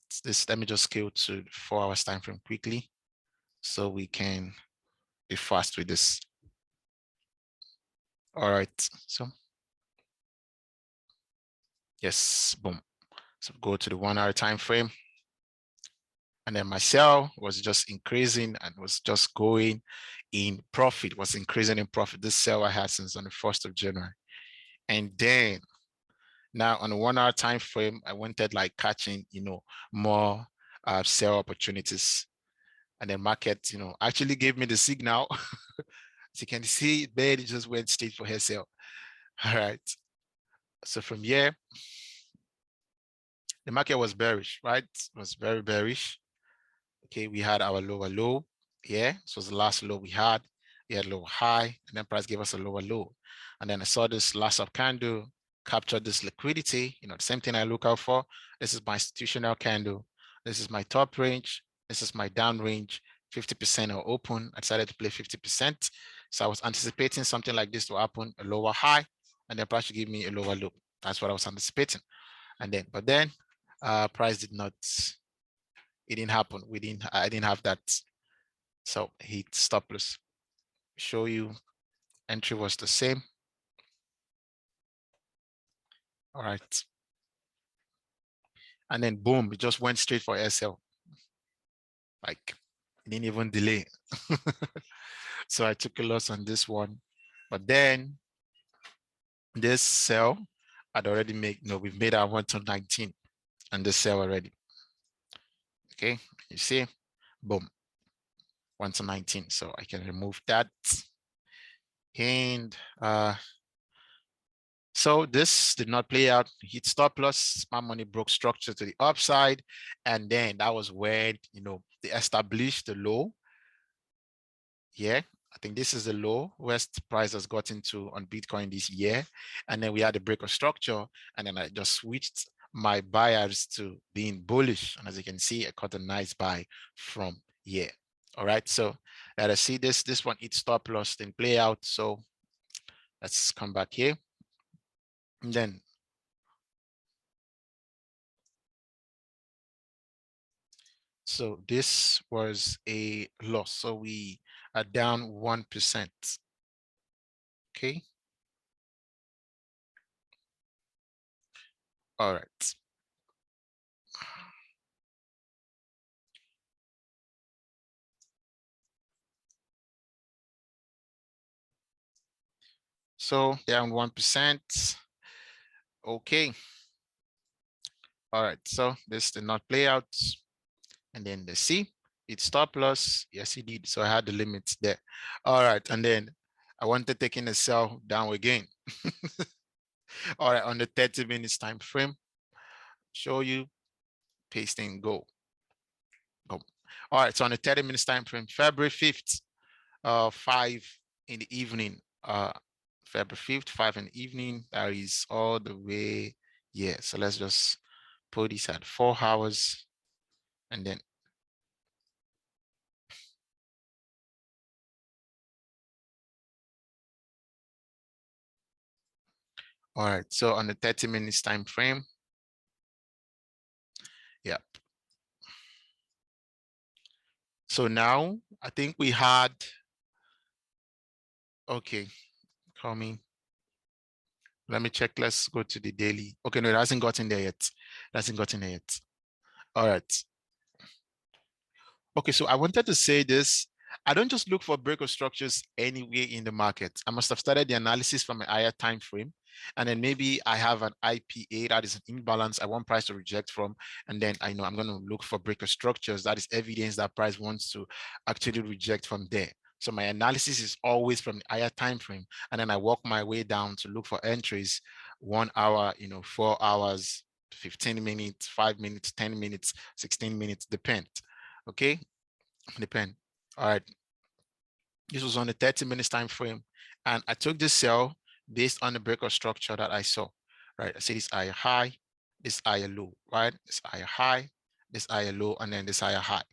let me just scale to 4 hours time frame quickly so we can be fast with this. All right, so yes, boom. So go to the 1 hour time frame. And then my sell was just increasing and was just going in profit, was increasing in profit. This sell I had since on the 1st of January. And then now on the 1 hour time frame, I wanted like catching, more sell opportunities. And then market, actually gave me the signal. As you can see, barely just went straight for her sell. All right. So from here, the market was bearish, right? It was very bearish. Okay, we had our lower low. Yeah, this was the last low we had. We had lower high, and then price gave us a lower low. And then I saw this last up candle, captured this liquidity. The same thing I look out for. This is my institutional candle. This is my top range. This is my down range. 50% or open. I decided to play 50%. So I was anticipating something like this to happen, a lower high, and then price should give me a lower low. That's what I was anticipating. And then, but then price did not, it didn't happen. I didn't have that. So hit stop loss. Show you entry was the same. All right. And then boom, it just went straight for SL. Like it didn't even delay. So I took a loss on this one. But then this sell I'd already we've made our 1 to 19 on this sell already. Okay, you see, boom, 1 to 19. So I can remove that. And so this did not play out. Hit stop loss, my money broke structure to the upside. And then that was when, they established the low. Yeah, I think this is the low West price has gotten to on Bitcoin this year. And then we had a break of structure. And then I just switched my buyers to being bullish. And as you can see, I caught a nice buy from here. All right, so let us see this one, it stop loss didn't play out. So let's come back here. And then so this was a loss. So we are down 1%. Okay. All right. So down 1%. Okay. All right. So this did not play out. And then the C, it stop loss. Yes, it did. So I had the limits there. All right. And then I wanted taking a sell down again. All right. On the 30 minutes time frame, show you pasting go. Go. All right. So on the 30 minutes time frame, February 5th, 5 in the evening, February 5th, 5 in the evening, that is all the way. Yeah. So let's just put this at 4 hours and then all right, so on the 30 minutes time frame, yep. So now I think we had, okay, coming. Let me check. Let's go to the daily. Okay, no, it hasn't gotten there yet. It hasn't gotten there yet. All right. Okay, so I wanted to say this. I don't just look for break of structures anywhere in the market. I must have started the analysis from a higher time frame. And then maybe I have an IPA that is an imbalance I want price to reject from. And then I know I'm going to look for break of structures. That is evidence that price wants to actually reject from there. So my analysis is always from the higher time frame, and then I walk my way down to look for entries, 1 hour, 4 hours, 15 minutes, 5 minutes, 10 minutes, 16 minutes, depend. Okay, depend. All right. This was on the 30 minutes time frame, and I took this sell based on the breaker structure that I saw. Right. I see this higher high, this higher low, right? This higher high, this higher low, and then this higher high.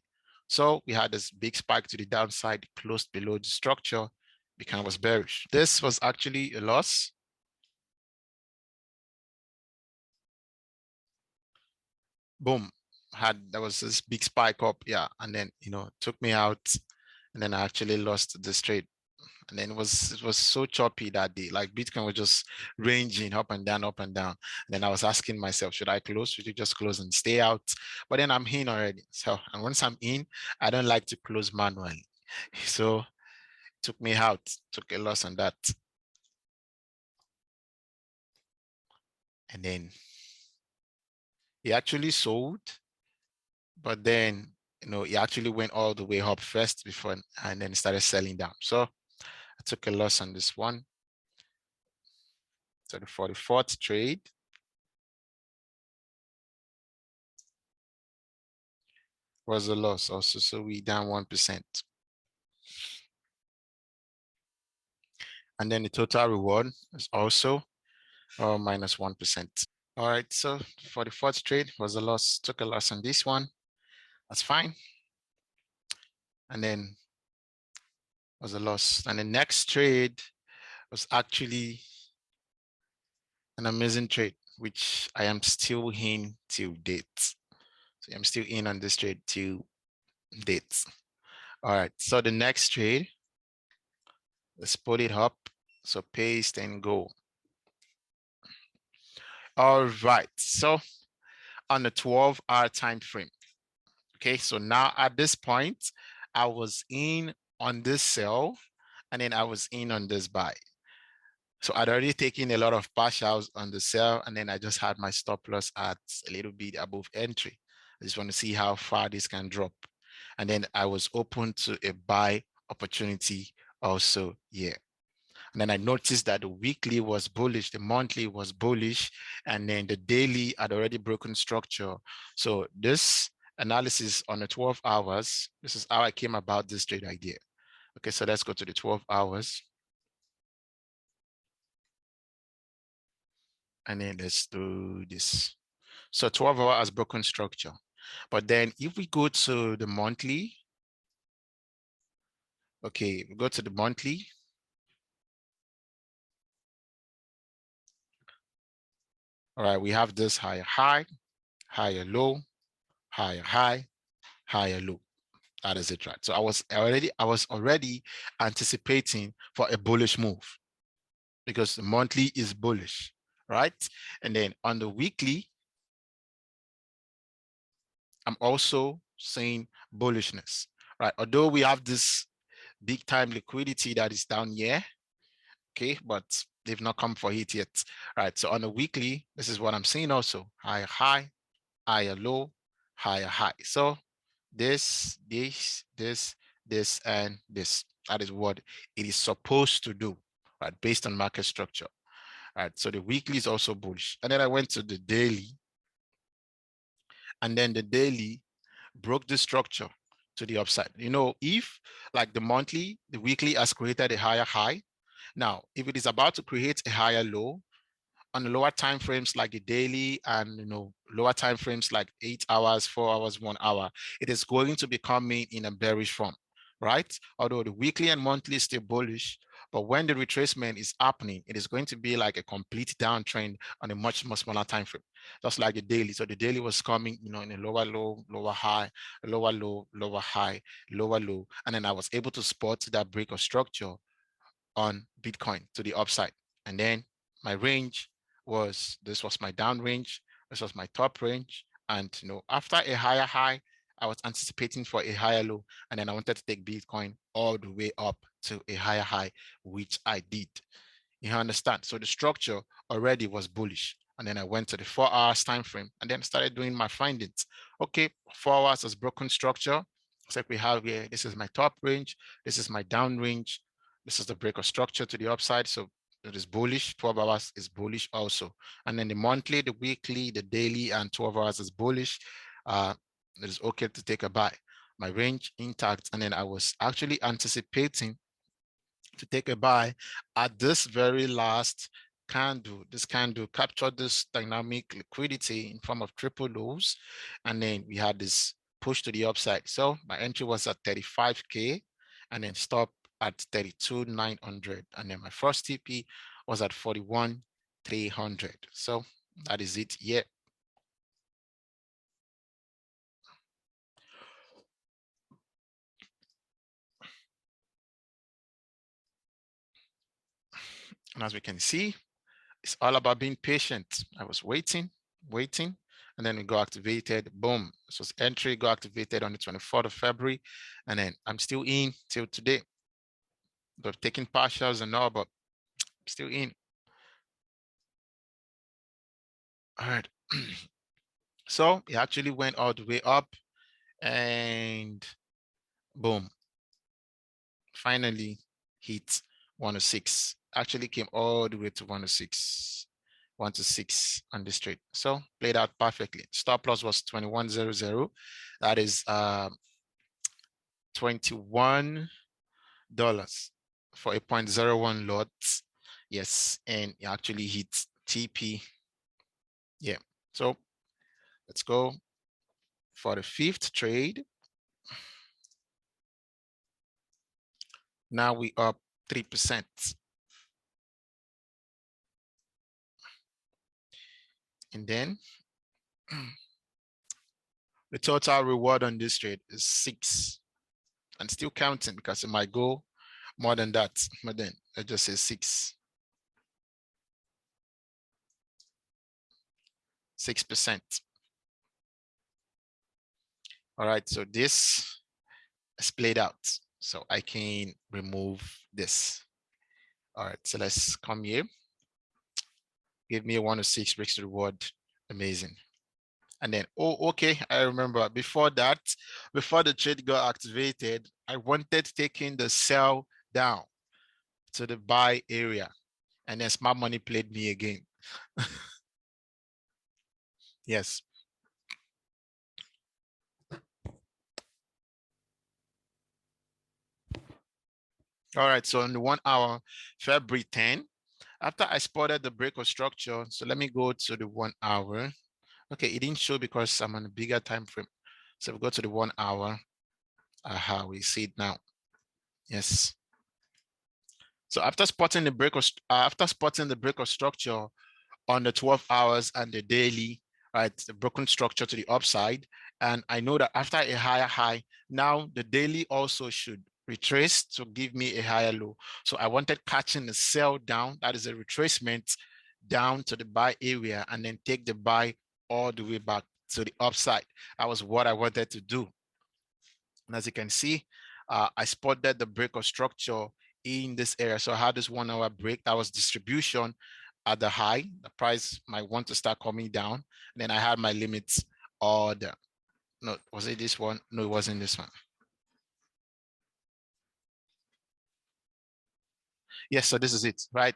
So we had this big spike to the downside, closed below the structure, became was bearish. This was actually a loss. Boom, there was this big spike up, yeah, and then took me out, and then I actually lost this trade. And then it was so choppy that day. Like Bitcoin was just ranging up and down, up and down. And then I was asking myself, should I close? Should you just close and stay out? But then I'm in already. So, and once I'm in, I don't like to close manually. So it took me out, took a loss on that. And then he actually sold, but then he actually went all the way up first before, and then started selling down. So I took a loss on this one. So the 44th trade was a loss also. So we down 1%. And then the total reward is also minus 1%. All right, so for the fourth trade was a loss, took a loss on this one. That's fine. And then was a loss. And the next trade was actually an amazing trade, which I am still in till date. So I'm still in on this trade till date. All right, so the next trade, let's put it up. So paste and go. All right, so on the 12-hour time frame. Okay, so now at this point, I was in on this sell, and then I was in on this buy. So I'd already taken a lot of partials on the sell, and then I just had my stop loss at a little bit above entry. I just want to see how far this can drop. And then I was open to a buy opportunity also here. And then I noticed that the weekly was bullish, the monthly was bullish, and then the daily had already broken structure. So this analysis on the 12 hours, this is how I came about this trade idea. Okay, so let's go to the 12 hours. And then let's do this. So 12 hour has broken structure. But then if we go to the monthly, okay, we go to the monthly. All right, we have this higher high, higher low, higher high, higher low. That is it, right? So I was already anticipating for a bullish move because the monthly is bullish, right? And then on the weekly, I'm also seeing bullishness, right? Although we have this big time liquidity that is down here, okay, but they've not come for it yet, right? So on the weekly, this is what I'm seeing also: higher high, higher low, higher high. So this, and this. That is what it is supposed to do, right? Based on market structure. Right. So the weekly is also bullish. And then I went to the daily, and then the daily broke the structure to the upside. If like the monthly, the weekly has created a higher high. Now, if it is about to create a higher low, on the lower time frames like the daily and lower time frames like 8 hours, 4 hours, 1 hour, it is going to be coming in a bearish form, right? Although the weekly and monthly is still bullish, but when the retracement is happening, it is going to be like a complete downtrend on a much more smaller time frame, just like the daily. So the daily was coming in a lower low, lower high, lower low, lower high, lower low, and then I was able to spot that break of structure on Bitcoin to the upside. And then my range this was my down range, this was my top range. And after a higher high, I was anticipating for a higher low. And then I wanted to take Bitcoin all the way up to a higher high, which I did. You understand? So the structure already was bullish. And then I went to the 4 hours time frame and then started doing my findings. Okay, 4 hours has broken structure. It's like we have here, this is my top range, this is my down range, this is the break of structure to the upside. So it is bullish, 12 hours is bullish also. And then the monthly, the weekly, the daily, and 12 hours is bullish. It is okay to take a buy. My range intact. And then I was actually anticipating to take a buy at this very last candle. This candle captured this dynamic liquidity in form of triple lows, and then we had this push to the upside. So my entry was at 35K and then stop at 32,900, and then my first TP was at 41,300. So that is it. Yeah. And as we can see, it's all about being patient. I was waiting, and then we got activated. Boom. So entry got activated on the 24th of February, and then I'm still in till today. I've taken partials and all, but I'm still in. All right. So it actually went all the way up, and boom, finally hit 106. Actually came all the way to 106. 1 to 6 on this trade. So played out perfectly. Stop loss was 21.00. That is $21 for a 0.01 lot. Yes, and it actually hit TP. Yeah. So let's go for the fifth trade. Now we up 3%. And then the total reward on this trade is 6, and still counting because it might go more than that, but then I just say 6%. All right, so this is played out. So I can remove this. All right, so let's come here. Give me a 1 to 6 breaks to reward. Amazing. And then, oh, okay, I remember before that, before the trade got activated, I wanted taking the sell down to the buy area. And then smart money played me again. Yes. All right, so in the 1 hour, February 10, after I spotted the break of structure, so let me go to the 1 hour. Okay, it didn't show because I'm on a bigger time frame. So we go to the 1 hour. Aha, we see it now. Yes. So after spotting the break of structure on the 12 hours and the daily, right, the broken structure to the upside, and I know that after a higher high, now the daily also should retrace to give me a higher low. So I wanted catching the sell down, that is a retracement down to the buy area, and then take the buy all the way back to the upside. That was what I wanted to do. And as you can see, I spotted the break of structure in this area. So I had this 1 hour break. That was distribution at the high. The price might want to start coming down. And then I had my limits order. No, was it this one? No, it wasn't this one. Yes, so this is it, right?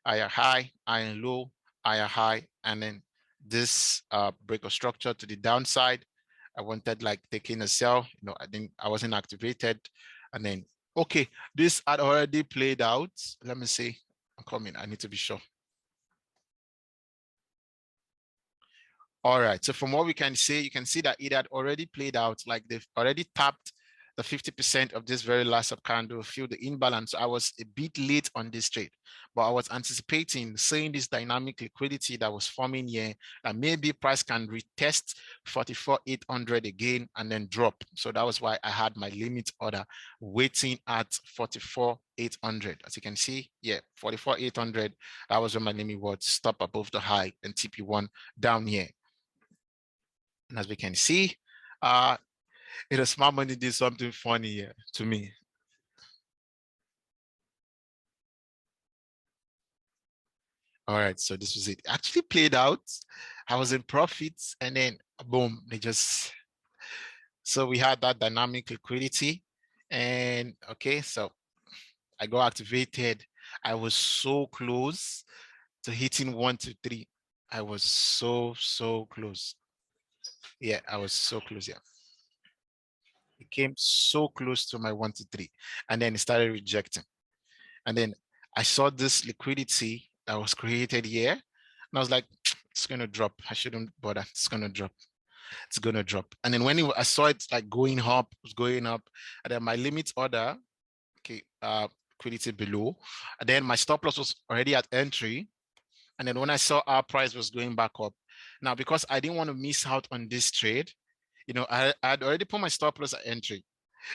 Higher high, higher low, higher high, and then this break of structure to the downside. I wanted like taking a sell, I wasn't activated. And then, okay, this had already played out. Let me see, I'm coming, I need to be sure. All right, so from what we can see, you can see that it had already played out, like they've already tapped the 50% of this very last up candle, feel the imbalance. I was a bit late on this trade, but I was anticipating seeing this dynamic liquidity that was forming here, and maybe price can retest 44,800 again and then drop. So that was why I had my limit order waiting at 44,800. As you can see, yeah, 44,800. That was when my limit was stop above the high and TP1 down here. And as we can see, smart money did something funny here to me. All right, so this was it. Actually played out. I was in profits, and then boom, they just So we had that dynamic liquidity. And okay, so I got activated. I was so close to hitting 1, 2, 3. I was so close. Yeah, I was so close. Yeah. It came so close to my 1, 2, 3. And then it started rejecting. And then I saw this liquidity that was created here. And I was like, it's gonna drop. I shouldn't bother. It's gonna drop. It's gonna drop. And then I saw it like going up, it was going up. And then my limit order, okay, liquidity below. And then my stop loss was already at entry. And then when I saw our price was going back up, now because I didn't want to miss out on this trade, I had already put my stop loss at entry,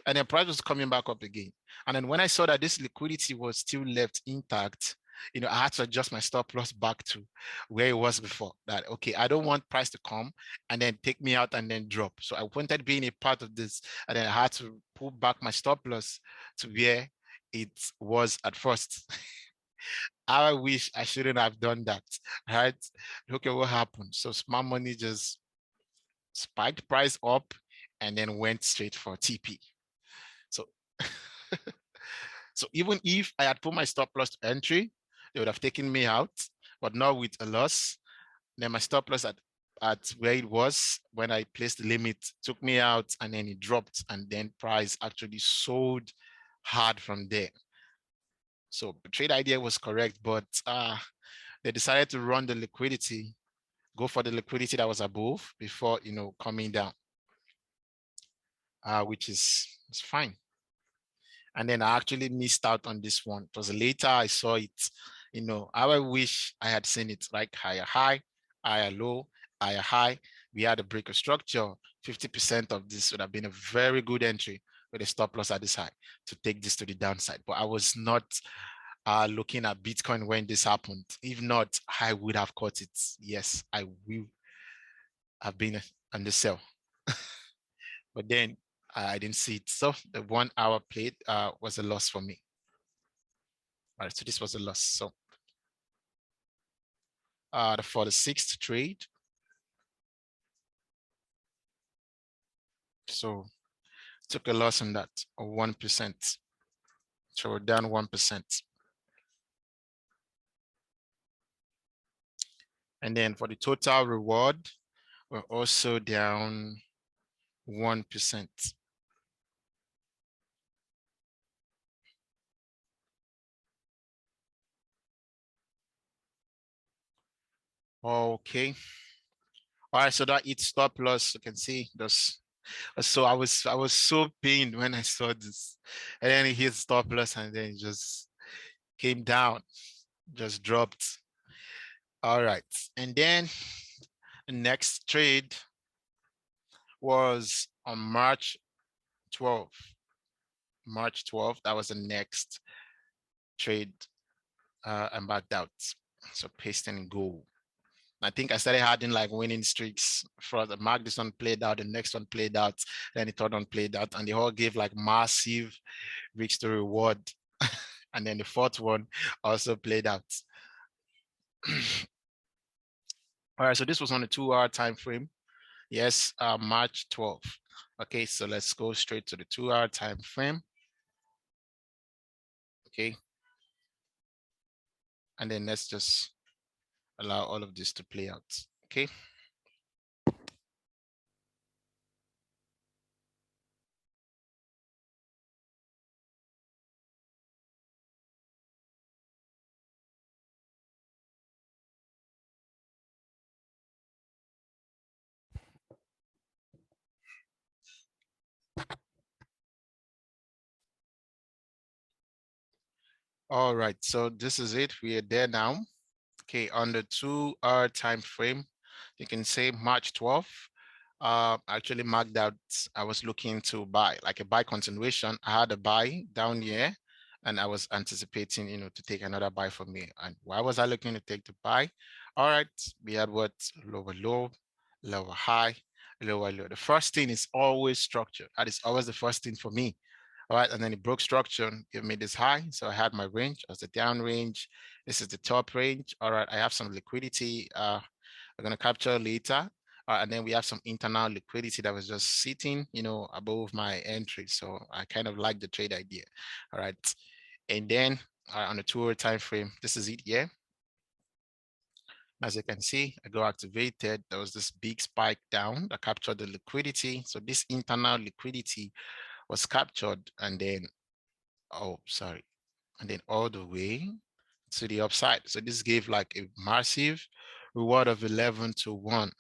and then price was coming back up again. And then when I saw that this liquidity was still left intact, I had to adjust my stop loss back to where it was before. That okay, I don't want price to come and then take me out and then drop. So I wanted being a part of this, and then I had to pull back my stop loss to where it was at first. I wish I shouldn't have done that. Right? Look at what happened. So smart money just spiked price up and then went straight for TP. So, so even if I had put my stop loss to entry, they would have taken me out, but not with a loss. Then my stop loss at where it was when I placed the limit took me out, and then it dropped, and then price actually sold hard from there. So the trade idea was correct, but they decided to run the liquidity, go for the liquidity that was above before coming down, which is fine. And then I actually missed out on this one. It was later I saw it. I wish I had seen it, like higher high, higher low, higher high. We had a break of structure. 50% of this would have been a very good entry with a stop loss at this high to take this to the downside. But I was not looking at Bitcoin when this happened. If not, I would have caught it. Yes, I will have been on the sell. But then I didn't see it. So the 1 hour played was a loss for me. All right, so this was a loss. So for the 6th trade, so took a loss on that of 1%. So we're down 1%. And then for the total reward, we're also down 1%. Okay. All right, so that eats stop loss. You can see this. So I was so pained when I saw this, and then it hit stop loss, and then it just came down, just dropped. All right, and then the next trade was on March 12th. March 12th, that was the next trade I marked out. So pasting and go. I think I started having like winning streaks for the mark. This one played out, the next one played out, then the third one played out, and they all gave like massive risk to reward. And then the fourth one also played out. All right, so this was on a 2-hour time frame. Yes, March 12th. Okay, so let's go straight to the 2-hour time frame. Okay. And then let's just allow all of this to play out. Okay. All right, so this is it. We are there now. Okay, on the 2-hour time frame, you can say March 12th. Actually marked out, I was looking to buy, like a buy continuation. I had a buy down here, and I was anticipating, to take another buy for me. And why was I looking to take the buy? All right, we had what? Lower low, lower high, lower low. The first thing is always structure. That is always the first thing for me. All right, and then it broke structure, give me this high. So I had my range as the down range. This is the top range. All right, I have some liquidity. I'm gonna capture later. And then we have some internal liquidity that was just sitting, above my entry. So I kind of like the trade idea. All right. And then on the 2 hour time frame, this is it here. As you can see, I go activated. There was this big spike down that captured the liquidity. So this internal liquidity was captured, and then, oh, sorry, and then all the way to the upside. So this gave like a massive reward of 11 to 1.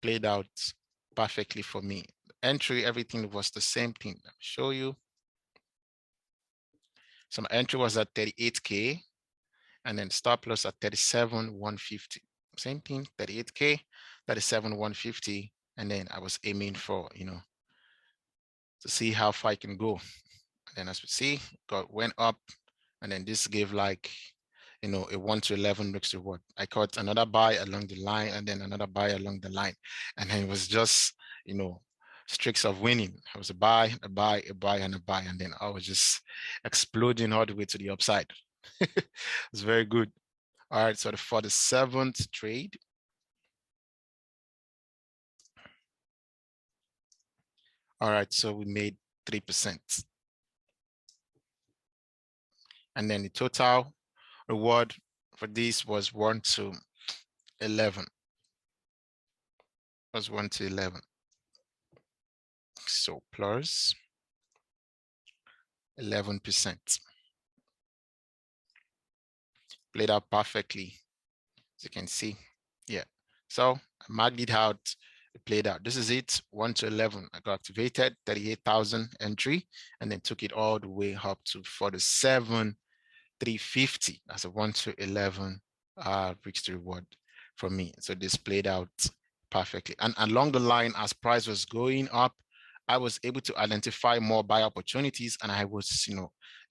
Played out perfectly for me. Entry, everything was the same thing. Let me show you. So my entry was at 38K, and then stop loss at 37,150. Same thing, 38K, 37,150. And then I was aiming for, to see how far I can go. And then as we see, went up, and then this gave like, a 1 to 11 mixed reward. I caught another buy along the line, and then another buy along the line. And then it was just, streaks of winning. It was a buy, a buy, a buy, and a buy. And then I was just exploding all the way to the upside. It's very good. All right, so for the 7th trade, all right, so we made 3%. And then the total reward for this was 1 to 11. Was 1 to 11. So plus 11%. Played out perfectly, as you can see. Yeah. So I marked it out. It played out. This is it. 1 to 11. I got activated, 38,000 entry, and then took it all the way up to 47,350 as a 1 to 11 reached reward for me. So this played out perfectly. And along the line, as price was going up, I was able to identify more buy opportunities, and I was,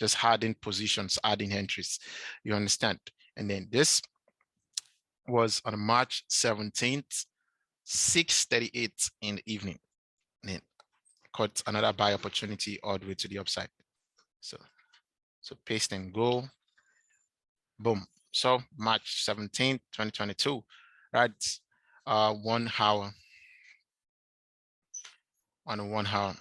just adding positions, adding entries. You understand? And then this was on March 17th, 6:38 in the evening. And then caught another buy opportunity all the way to the upside. So paste and go. Boom. So March 17th, 2022, right? 1 hour on a 1 hour.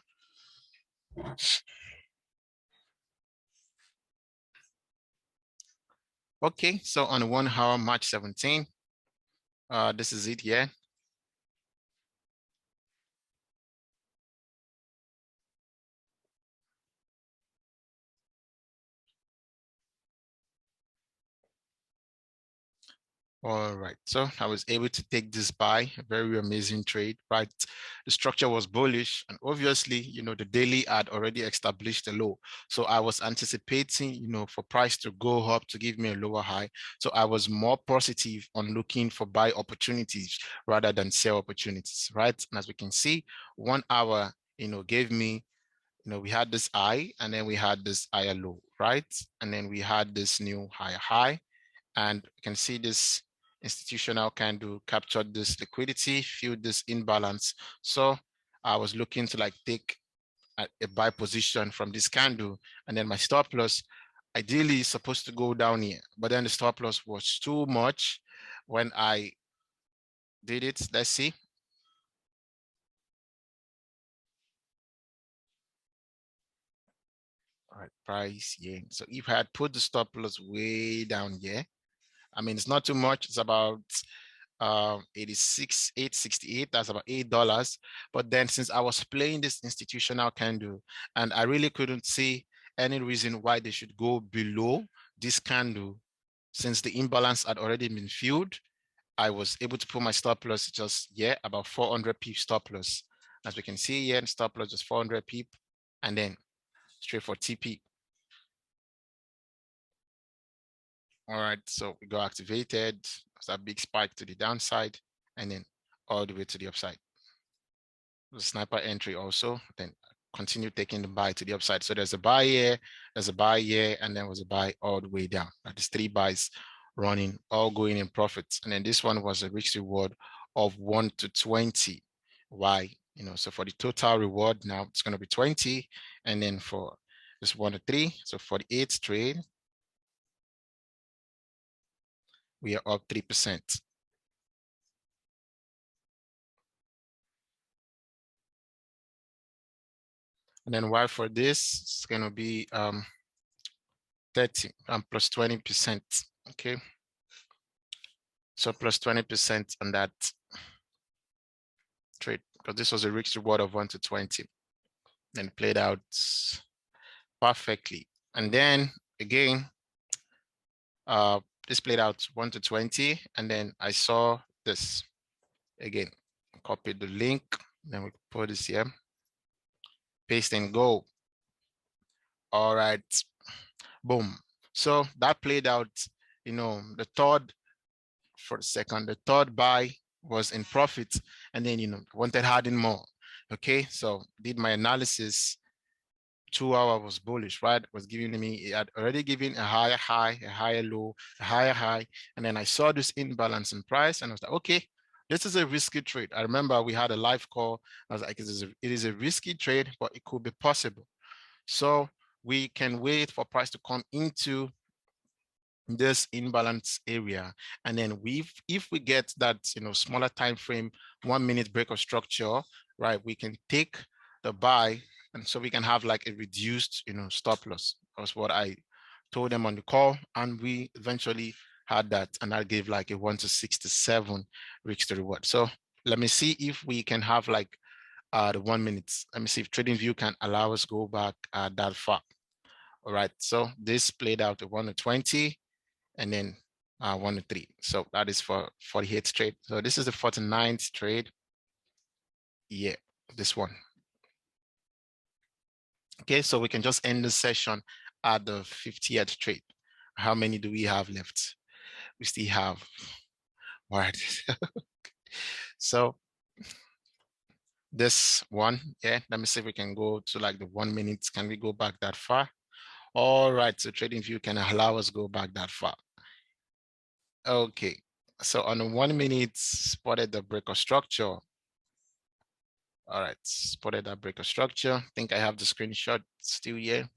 Okay, so on a 1 hour, March 17th, this is it, yeah. All right, so I was able to take this buy, a very amazing trade, right? The structure was bullish, and obviously, the daily had already established a low. So I was anticipating, for price to go up to give me a lower high. So I was more positive on looking for buy opportunities rather than sell opportunities, right? And as we can see, 1 hour, gave me, we had this high, and then we had this higher low, right? And then we had this new higher high. And you can see this institutional candle captured this liquidity, filled this imbalance. So I was looking to like take a buy position from this candle, and then my stop loss ideally is supposed to go down here, but then the stop loss was too much when I did it. Let's see. All right, price, yeah. So if I had put the stop loss way down here, I mean, it's not too much. It's about 86, 868. That's about $8. But then since I was playing this institutional candle, and I really couldn't see any reason why they should go below this candle, since the imbalance had already been filled, I was able to put my stop loss just, yeah, about 400 pip stop loss. As we can see here, stop loss just 400 pip, and then straight for TP. All right, so we got activated. It's a big spike to the downside, and then all the way to the upside. The sniper entry also, then continue taking the buy to the upside. So there's a buy here, there's a buy here, and then was a buy all the way down. There's 3 buys running, all going in profits. And then this one was a rich reward of 1 to 20. Why? So for the total reward now, it's going to be 20. And then for this 1 to 3, so for the 8th trade, we are up 3%. And then Y for this, it's going to be 30 and plus 20%. Okay. So plus 20% on that trade, because this was a risk reward of 1 to 20 and played out perfectly. And then again, this played out 1 to 20. And then I saw this again, copy the link. Then we put this here, paste and go. All right, boom. So that played out, the third for the second, the third buy was in profit, and then, wanted adding more. Okay, so did my analysis. 2 hour was bullish, right? Was giving me, it had already given a higher high, a higher low, a higher high. And then I saw this imbalance in price and I was like, okay, this is a risky trade. I remember we had a live call. I was like, it is a risky trade, but it could be possible. So we can wait for price to come into this imbalance area, and then if we get that smaller time frame, 1 minute break of structure, right, we can take the buy, and so we can have like a reduced stop loss. That's what I told them on the call, and we eventually had that, and that gave like a 1 to 67 risk to reward. So let me see if we can have like the 1 minute. Let me see if TradingView can allow us go back that far. All right, so this played out at 1 to 20 and then 1 to 3. So that is for 48th trade. So this is the 49th trade. Yeah, this one. Okay, so we can just end the session at the 50th trade. How many do we have left? We still have, all right. So this one, yeah, let me see if we can go to like the 1 minute. Can we go back that far? All right, so TradingView can allow us go back that far. Okay, so on the 1 minute, spotted the break of structure. All right, spotted that break of structure. I think I have the screenshot still here.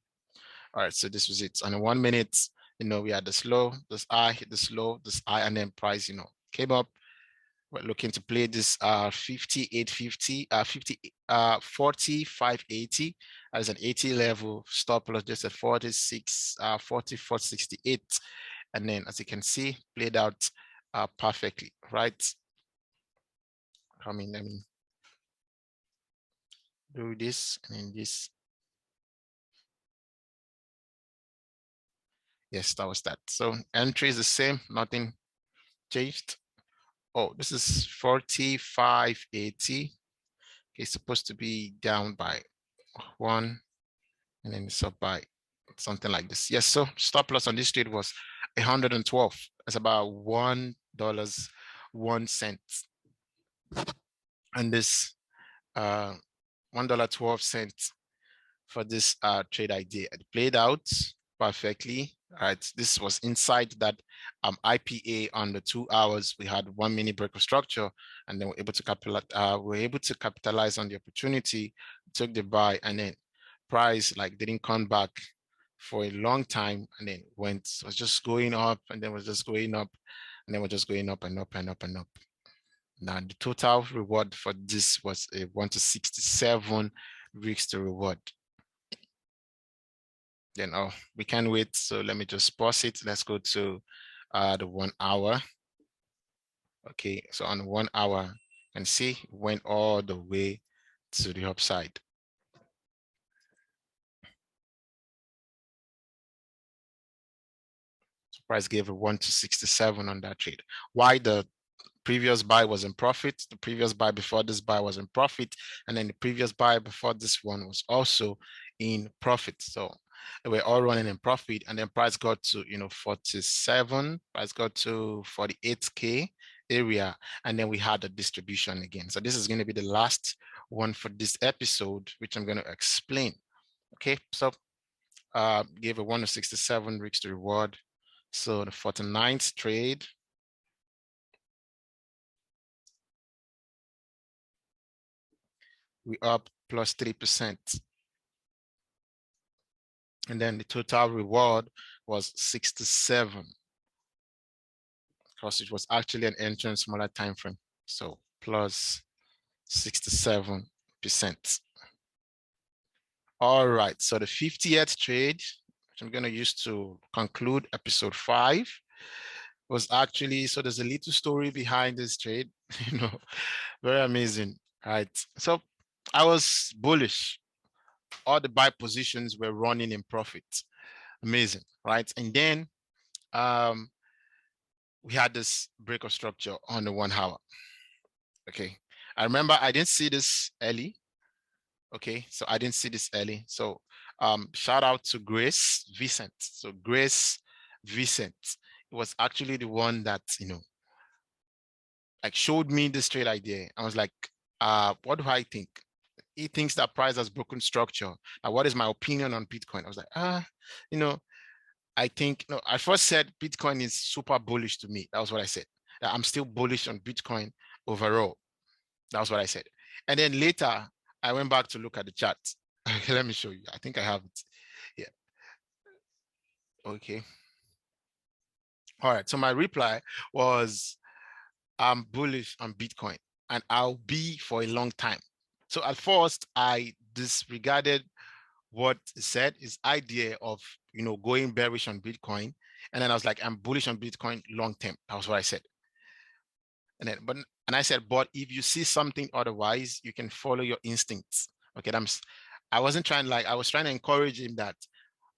All right, so this was it. On the 1 minute, we had this low, this high, this low, this high, and then price, came up. We're looking to play this 58.50, 45.80 as an 80 level, stop loss just at 46, 44.68. And then as you can see, played out perfectly, right? Let me do this and then this. Yes, that was that. So entry is the same, nothing changed. Oh, this is 45.80. Okay, it's supposed to be down by 1, and then it's up by something like this. Yes, so stop loss on this trade was 112. That's about $1.01. And this $1.12 for this trade idea. It played out perfectly. Right, this was inside that IPA on the 2 hours. We had 1 minute break of structure, and then we're able to capitalize on the opportunity, took the buy, and then price like didn't come back for a long time, and then was just going up, and then was just going up, and then was just going up and up and up and up. Now the total reward for this was a 1 to 67 risk to reward. Then we can wait. So let me just pause it. Let's go to the 1 hour. Okay, so on 1 hour, you can see it went all the way to the upside. So price gave a 1 to 67 on that trade. Why the previous buy was in profit, the previous buy before this buy was in profit, and then the previous buy before this one was also in profit. So we're all running in profit, and then price got to 47, price got to 48K area, and then we had a distribution again. So this is going to be the last one for this episode, which I'm going to explain. Okay, so gave a 1 to 67 risk to reward. So the 49th trade, we up plus 3%. And then the total reward was 67 because it was actually an entry in smaller time frame. So plus 67%. All right, so the 50th trade, which I'm going to use to conclude episode 5, was actually, so there's a little story behind this trade, very amazing. All right, so I was bullish. All the buy positions were running in profit. Amazing, right? And then we had this break of structure on the 1 hour. Okay, I remember I didn't see this early. Okay, so I didn't see this early. So shout out to Grace Vicent. So Grace Vicent was actually the one that, like showed me this trade idea. I was like, what do I think? He thinks that price has broken structure. Now, what is my opinion on Bitcoin? I was like, you know, I think, no, I first said Bitcoin is super bullish to me. That was what I said. I'm still bullish on Bitcoin overall. That was what I said. And then later, I went back to look at the chart. Okay, let me show you. I think I have it. Yeah. Okay. All right. So my reply was, I'm bullish on Bitcoin and I'll be for a long time. So at first, I disregarded what it said, his idea of, going bearish on Bitcoin. And then I was like, I'm bullish on Bitcoin long term. That was what I said. And I said, but if you see something otherwise, you can follow your instincts. Okay, I wasn't trying, like, I was trying to encourage him that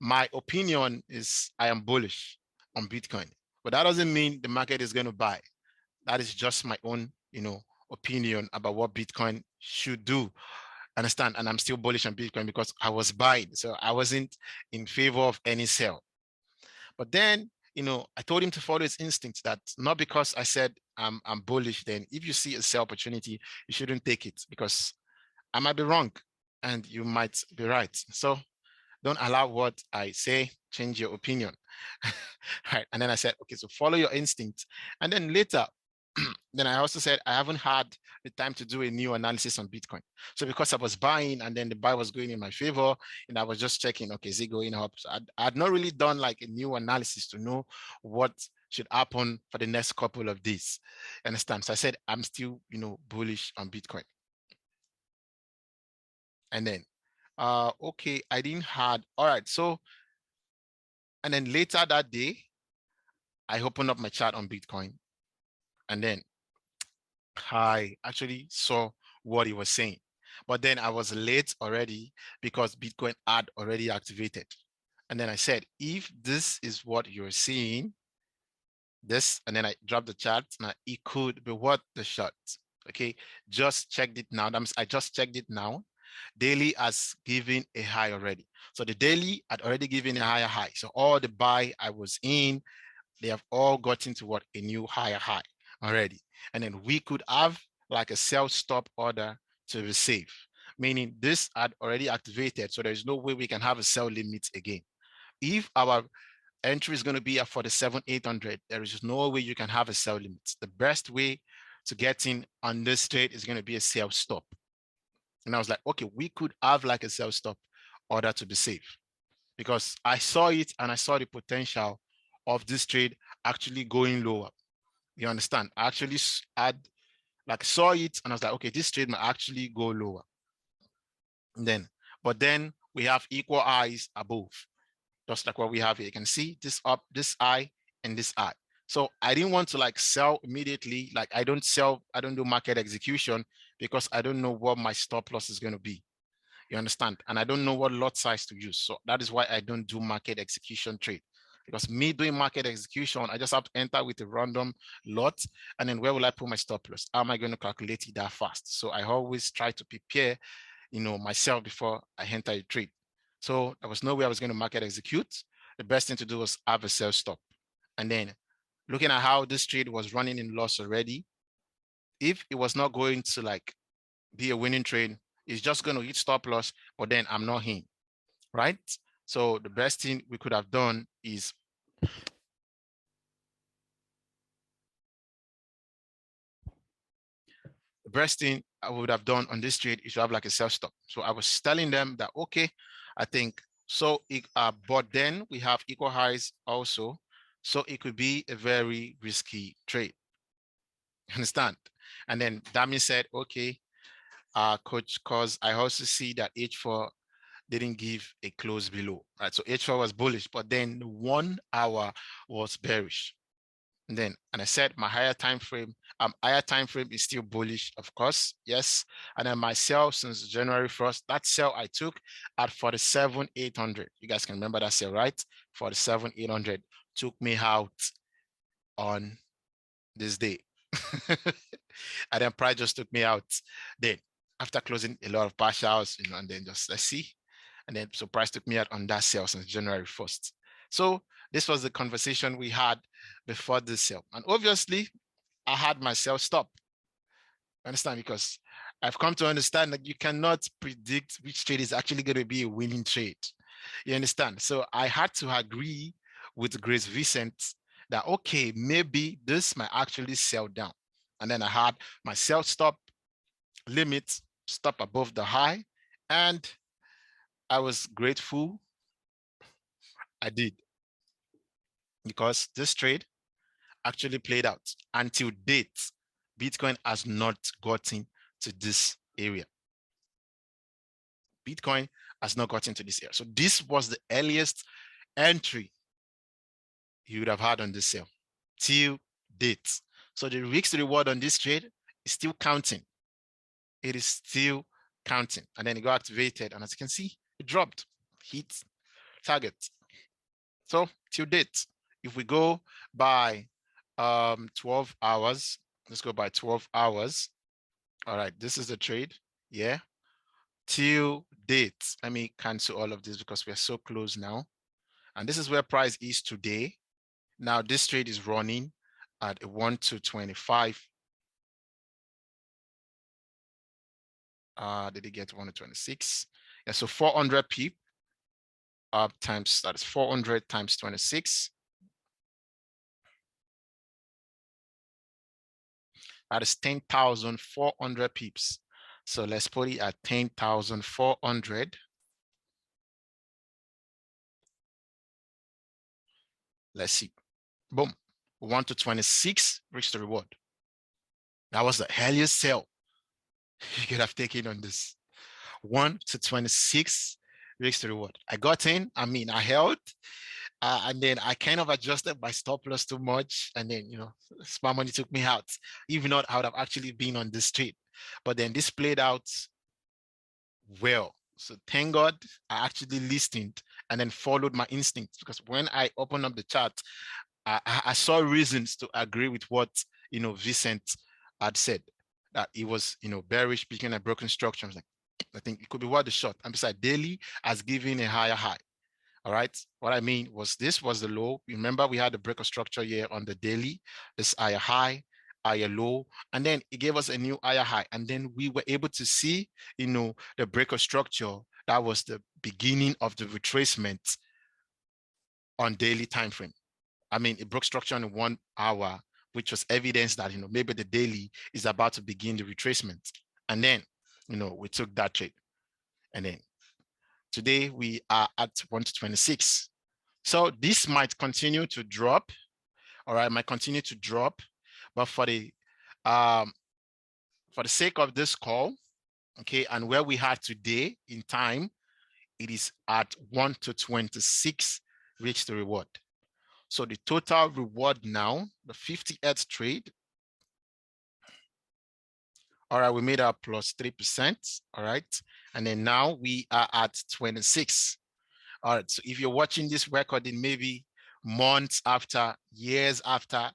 my opinion is I am bullish on Bitcoin, but that doesn't mean the market is going to buy. That is just my own, opinion about what Bitcoin should do. Understand? And I'm still bullish on Bitcoin because I was buying, so I wasn't in favor of any sell. But then, I told him to follow his instincts, that not because I said I'm bullish, then if you see a sell opportunity, you shouldn't take it, because I might be wrong and you might be right. So don't allow what I say change your opinion. Right. And then I said, okay, so follow your instinct. And then later, then I also said, I haven't had the time to do a new analysis on Bitcoin. So because I was buying and then the buy was going in my favor, and I was just checking, okay, is it going up? So I had not really done like a new analysis to know what should happen for the next couple of days. Understand? So I said, I'm still, bullish on Bitcoin. And then, okay, I didn't had, all right. So, and then later that day, I opened up my chart on Bitcoin, and then I actually saw what he was saying. But then I was late already because Bitcoin had already activated. And then I said, if this is what you're seeing, this, and then I dropped the chart. Now it could be what the short. Okay, just checked it now. I just checked it now. Daily has given a high already. So the daily had already given a higher high. So all the buy I was in, they have all gotten to what, a new higher high already. And then we could have like a sell stop order to be safe, meaning this had already activated. So there's no way we can have a sell limit again. If our entry is going to be at 47,800, there is just no way you can have a sell limit. The best way to get in on this trade is going to be a sell stop. And I was like, okay, we could have like a sell stop order to be safe, because I saw it and I saw the potential of this trade actually going lower. You understand? I actually had like saw it and I was like, okay, this trade might actually go lower. And then, but then we have equal highs above, just like what we have here. You can see this up, this eye, and this eye. So I didn't want to like sell immediately. Like I don't do market execution because I don't know what my stop loss is going to be. You understand? And I don't know what lot size to use. So that is why I don't do market execution trade. Because me doing market execution, I just have to enter with a random lot. And then where will I put my stop loss? How am I going to calculate it that fast? So I always try to prepare, myself before I enter a trade. So there was no way I was going to market execute. The best thing to do was have a sell stop. And then looking at how this trade was running in loss already, if it was not going to like be a winning trade, it's just going to hit stop loss, but then I'm not in, right? So the best thing we could have done is the best thing I would have done on this trade is to have like a sell stop. So I was telling them that, okay, I think so, but then we have equal highs also. So it could be a very risky trade. Understand? And then Dami said, okay, coach, because I also see that H4 didn't give a close below, right? So H4 was bullish, but then 1 hour was bearish. And I said my higher time frame is still bullish, of course, yes. And then my sell since January 1st, that sell I took at 47,800. You guys can remember that sell, right? 47,800 took me out on this day. And then price just took me out. Then after closing a lot of partials, and then just let's see. And then so price took me out on that sale since January 1st. So this was the conversation we had before this sale. And obviously, I had my sell stop. Understand? Because I've come to understand that you cannot predict which trade is actually going to be a winning trade. You understand? So I had to agree with Grace Vincent that, okay, maybe this might actually sell down. And then I had my sell stop limit stop above the high. And I was grateful I did, because this trade actually played out. Until date, Bitcoin has not gotten to this area. Bitcoin has not gotten to this area. So this was the earliest entry you would have had on this sale till date. So the risk to reward on this trade is still counting. It is still counting. And then it got activated. And as you can see, it dropped, hit target. So till date, if we go by 12 hours, let's go by 12 hours. All right, this is the trade. Yeah. Till date, let me cancel all of this because we're so close now. And this is where price is today. Now this trade is running at a 1 to 25. Did it get 1 to 26? Yeah, so 400 pip times, that is 400 times 26. That is 10,400 pips. So let's put it at 10,400. Let's see. Boom. 1 to 26 reached the reward. That was the earliest sell you could have taken on this. 1 to 26 reached the reward. I got in, I held, and then I kind of adjusted my stop loss too much. And then, smart money took me out. Even not, I would have actually been on this trade. But then this played out well. So thank God I actually listened and then followed my instincts, because when I opened up the chart, I saw reasons to agree with what, Vincent had said, that it was, bearish, picking a broken structure. I was like, I think it could be worth the shot. And besides, daily has given a higher high. All right. What I mean was, this was the low. Remember, we had the break of structure here on the daily, this higher high, higher low, and then it gave us a new higher high. And then we were able to see, the break of structure. That was the beginning of the retracement on daily time frame. It broke structure in 1 hour, which was evidence that, maybe the daily is about to begin the retracement. And then, we took that trade. And then today we are at 1 to 26. So this might continue to drop. All right, might continue to drop. But for the sake of this call, okay, and where we are today in time, it is at 1 to 26 reach the reward. So the total reward now, the 50th trade. All right, we made our plus 3%. All right. And then now we are at 26. All right. So if you're watching this recording, maybe months after, years after,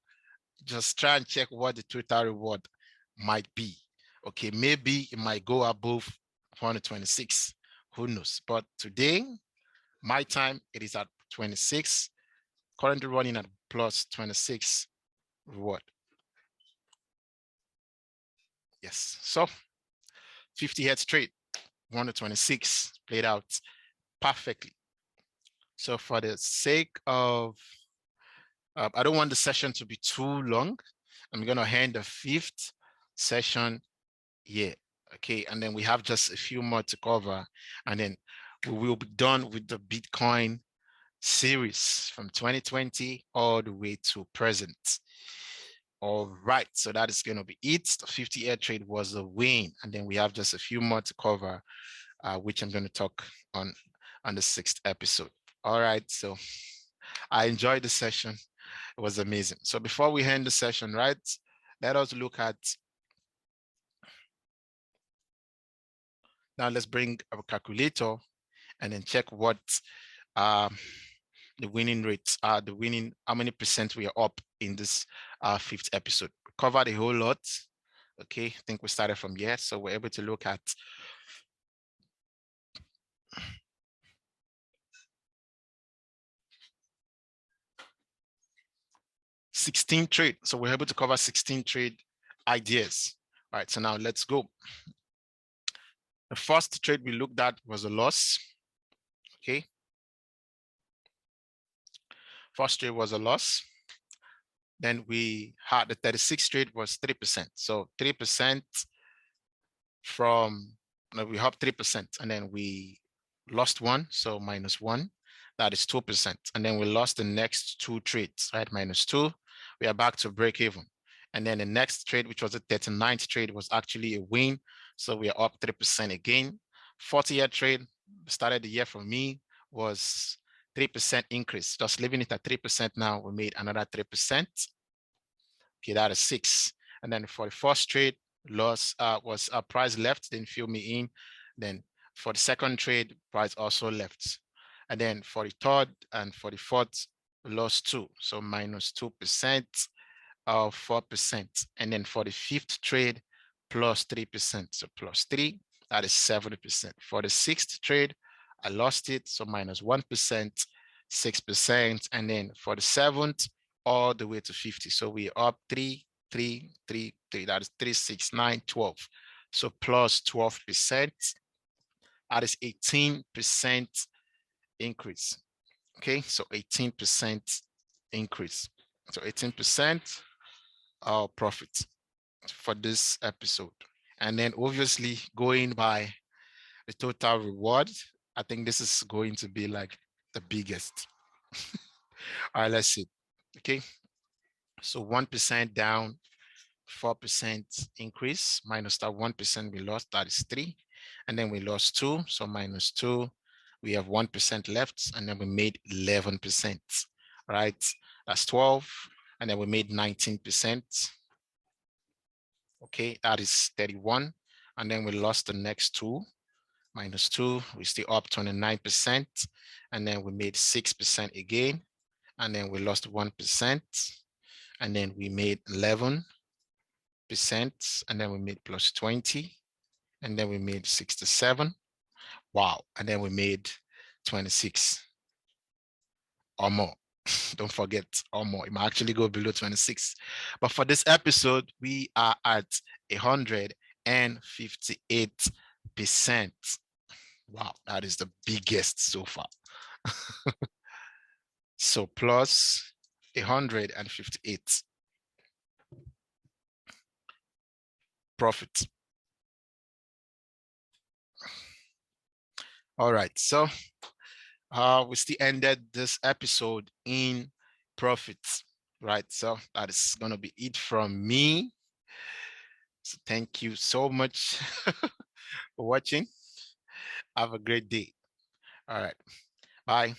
just try and check what the total reward might be. Okay, maybe it might go above 126. Who knows? But today, my time, it is at 26. Currently running at plus 26 reward. Yes. So 50 heads trade, 1 to 26 played out perfectly. So for the sake of, I don't want the session to be too long. I'm going to hand the 5th session here. Okay. And then we have just a few more to cover. And then we will be done with the Bitcoin series from 2020 all the way to present. All right, so that is going to be it. The 50 air trade was a win, and then we have just a few more to cover which I'm going to talk on the 6th episode. All right, so I enjoyed the session. It was amazing. So before we end the session, right, let us look at, now let's bring our calculator and then check what um, the winning rates are, how many percent we are up in this 5th episode. We covered a whole lot. Okay, I think we started from here. So we're able to look at 16 trade. So we're able to cover 16 trade ideas. All right, so now let's go. The first trade we looked at was a loss. Okay. First trade was a loss. Then we had the 36th trade was 3%. So 3% from, no, we have 3%, and then we lost one, so -1, that is 2%. And then we lost the next two trades, right? -2, we are back to break even. And then the next trade, which was the 39th trade, was actually a win. So we are up 3% again. 40-year trade, started the year for me, was 3% increase. Just leaving it at 3% now, we made another 3%. Okay, that is 6. And then for the first trade, loss was a price left, didn't fill me in. Then for the second trade, price also left. And then for the third and for the fourth, lost 2. So -2% of 4%. And then for the fifth trade, plus 3%. So plus 3, that is 70%. For the sixth trade, I lost it. So -1%, 6%. And then for the seventh, all the way to 50. So we're up 3, 3, 3, 3. That is 3, 6, 9, 12. So plus 12%. That is 18% increase. Okay, so 18% increase. So 18% profit for this episode. And then obviously going by the total reward, I think this is going to be like the biggest. All right, let's see. Okay, so 1% down, 4% increase, minus that 1% we lost, that is 3. And then we lost 2, so -2. We have 1% left, and then we made 11%, right? That's 12, and then we made 19%. Okay, that is 31. And then we lost the next 2, -2, we still up 29. And then we made 6% again. And then we lost 1%. And then we made 11%. And then we made plus 20. And then we made 67. Wow. And then we made 26 or more. Don't forget, or more. It might actually go below 26. But for this episode, we are at 158%. Wow, that is the biggest so far. So plus 158 profit. All right, so we still ended this episode in profits, right? So that is going to be it from me. So thank you so much for watching. Have a great day. All right, bye.